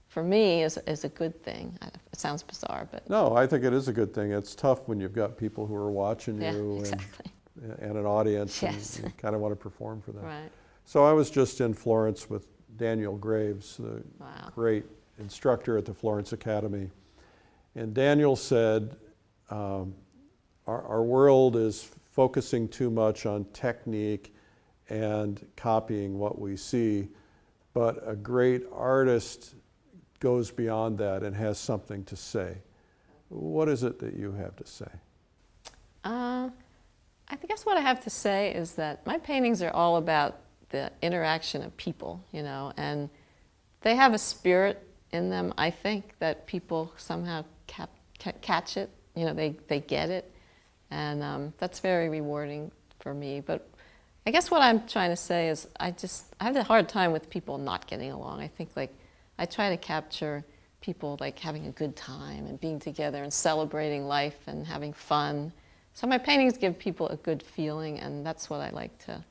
for me, is a good thing. sounds bizarre, but No, I think it is a good thing. It's tough when you've got people who are watching yeah, you exactly. and an audience, Yes. and you kind of want to perform for them. Right. So I was just in Florence with Daniel Graves, the Wow. great instructor at the Florence Academy. And Daniel said, our world is focusing too much on technique and copying what we see, but a great artist goes beyond that and has something to say. What is it that you have to say? I guess what I have to say is that my paintings are all about the interaction of people, you know, and they have a spirit in them, I think, that people somehow catch it, you know, they get it, and that's very rewarding for me. But I guess what I'm trying to say is I have a hard time with people not getting along. I think, like, I try to capture people like having a good time and being together and celebrating life and having fun. So my paintings give people a good feeling, and that's what I like to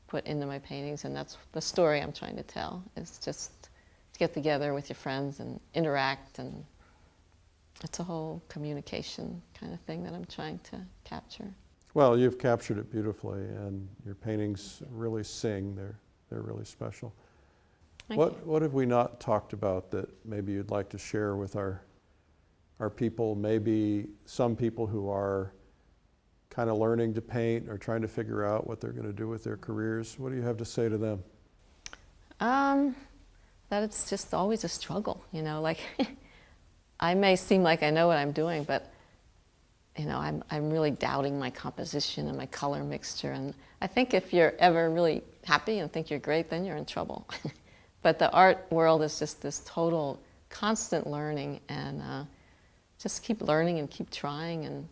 put into my paintings, and that's the story I'm trying to tell. It's just to get together with your friends and interact, and it's a whole communication kind of thing that I'm trying to capture. Well, you've captured it beautifully, and your paintings really sing. They're really special. What have we not talked about that maybe you'd like to share with our people, maybe some people who are kind of learning to paint or trying to figure out what they're going to do with their careers? What do you have to say to them? That it's just always a struggle, you know, like I may seem like I know what I'm doing, but you know, I'm really doubting my composition and my color mixture, and I think if you're ever really happy and think you're great, then you're in trouble. But the art world is just this total constant learning, and just keep learning and keep trying, and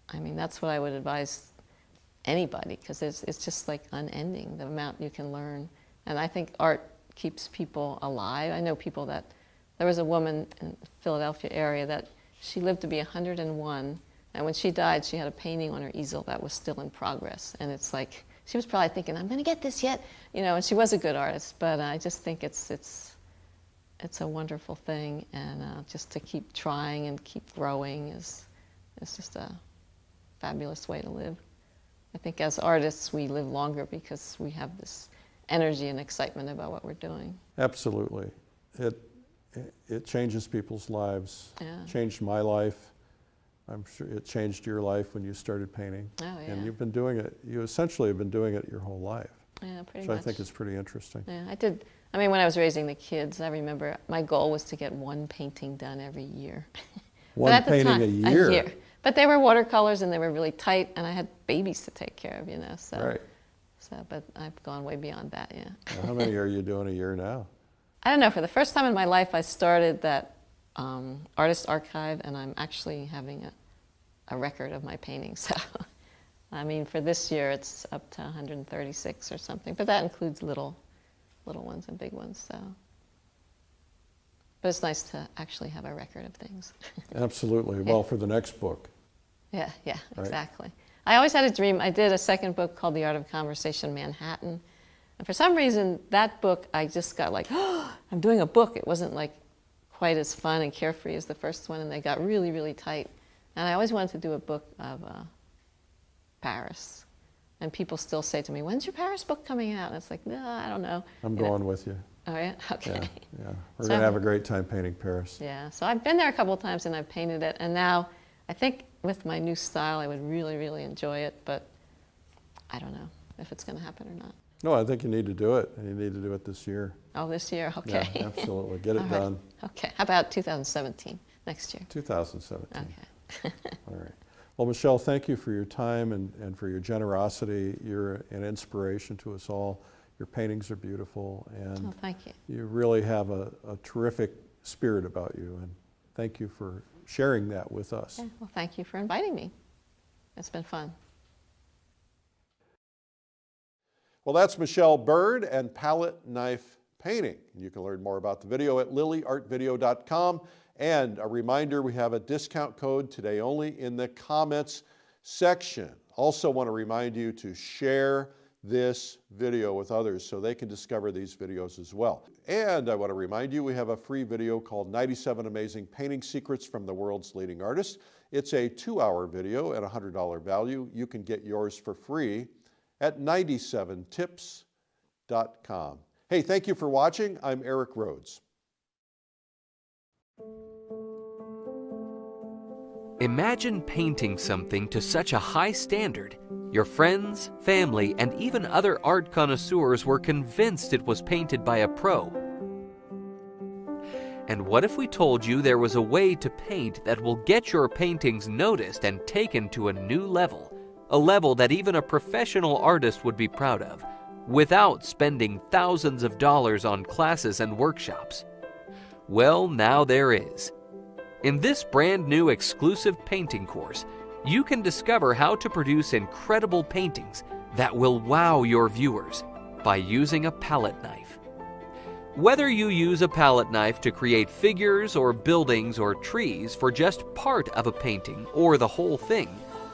I mean, that's what I would advise anybody, because it's just like unending, the amount you can learn. And I think art keeps people alive. I know people that, there was a woman in the Philadelphia area that she lived to be 101, and when she died, she had a painting on her easel that was still in progress. And it's like, she was probably thinking, I'm gonna get this yet, you know, and she was a good artist, but I just think it's a wonderful thing, and just to keep trying and keep growing is just a fabulous way to live. I think as artists we live longer because we have this energy and excitement about what we're doing. Absolutely. It changes people's lives. Yeah. Changed my life. I'm sure it changed your life when you started painting. Oh, yeah. And you've been doing it, you essentially have been doing it your whole life. Yeah, pretty So much. I think it's pretty interesting. Yeah, I mean, when I was raising the kids, I remember my goal was to get one painting done every year. One painting a year? A year. But they were watercolors and they were really tight, and I had babies to take care of, you know, so. Right. So, but I've gone way beyond that, yeah. Now, how many are you doing a year now? I don't know, for the first time in my life I started that artist archive, and I'm actually having a record of my paintings. So, I mean, for this year it's up to 136 or something, but that includes little ones and big ones, so. But it's nice to actually have a record of things. Absolutely. Well, for the next book. Yeah, Right. exactly. I always had a dream. I did a second book called The Art of Conversation Manhattan. And for some reason, that book, I just got like, oh, I'm doing a book. It wasn't like quite as fun and carefree as the first one, and they got really, really tight. And I always wanted to do a book of Paris. And people still say to me, when's your Paris book coming out? And it's like, no, I don't know. I'm You know? going with you. Oh, yeah? Okay. Yeah. We're So going to have I've- a great time painting Paris. Yeah, so I've been there a couple of times and I've painted it, and now I think with my new style I would really, really enjoy it, but I don't know if it's going to happen or not. No, I think you need to do it, and you need to do it this year. Oh, this year? Okay. Yeah, absolutely. Get it All right. done. Okay, how about 2017, next year? 2017. Okay. All right. Well, Michele, thank you for your time and for your generosity. You're an inspiration to us all. Your paintings are beautiful, and Oh, thank you. you really have a terrific spirit about you, and thank you for sharing that with us. Yeah, well, thank you for inviting me. It's been fun. Well, that's Michele Byrne and palette knife painting. You can learn more about the video at lilyartvideo.com. And a reminder, we have a discount code today only in the comments section. Also want to remind you to share this video with others so they can discover these videos as well. And I want to remind you, we have a free video called 97 Amazing Painting Secrets from the World's Leading Artists. It's a 2-hour video at a $100 value. You can get yours for free at 97tips.com. Hey, thank you for watching. I'm Eric Rhodes. Imagine painting something to such a high standard, your friends, family, and even other art connoisseurs were convinced it was painted by a pro. And what if we told you there was a way to paint that will get your paintings noticed and taken to a new level, a level that even a professional artist would be proud of, without spending thousands of dollars on classes and workshops? Well, now there is. In this brand new exclusive painting course, you can discover how to produce incredible paintings that will wow your viewers by using a palette knife. Whether you use a palette knife to create figures or buildings or trees for just part of a painting or the whole thing,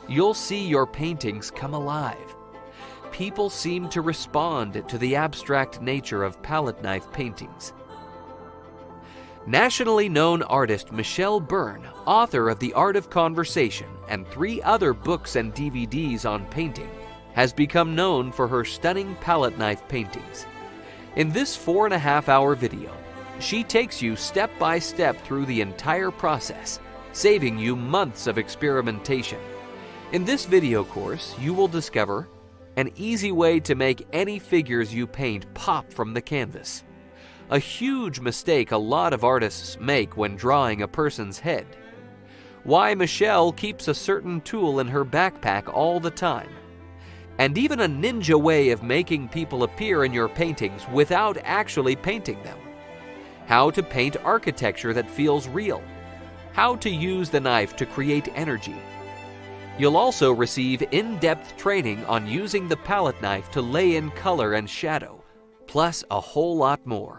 you'll see your paintings come alive. People seem to respond to the abstract nature of palette knife paintings. Nationally known artist Michele Byrne, author of The Art of Conversation and 3 other books and DVDs on painting, has become known for her stunning palette knife paintings. In this 4.5-hour video, she takes you step by step through the entire process, saving you months of experimentation. In this video course, you will discover an easy way to make any figures you paint pop from the canvas. A huge mistake a lot of artists make when drawing a person's head. Why Michele keeps a certain tool in her backpack all the time. And even a ninja way of making people appear in your paintings without actually painting them. How to paint architecture that feels real. How to use the knife to create energy. You'll also receive in-depth training on using the palette knife to lay in color and shadow, plus a whole lot more.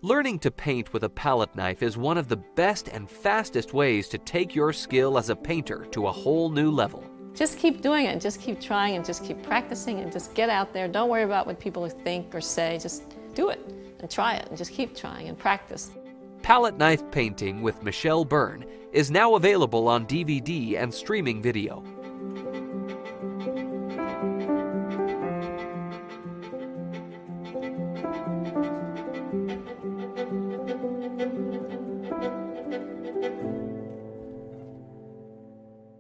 Learning to paint with a palette knife is one of the best and fastest ways to take your skill as a painter to a whole new level. Just keep doing it, and just keep trying, and just keep practicing, and just get out there. Don't worry about what people think or say. Just do it and try it, and just keep trying and practice. Palette Knife Painting with Michele Byrne is now available on DVD and streaming video.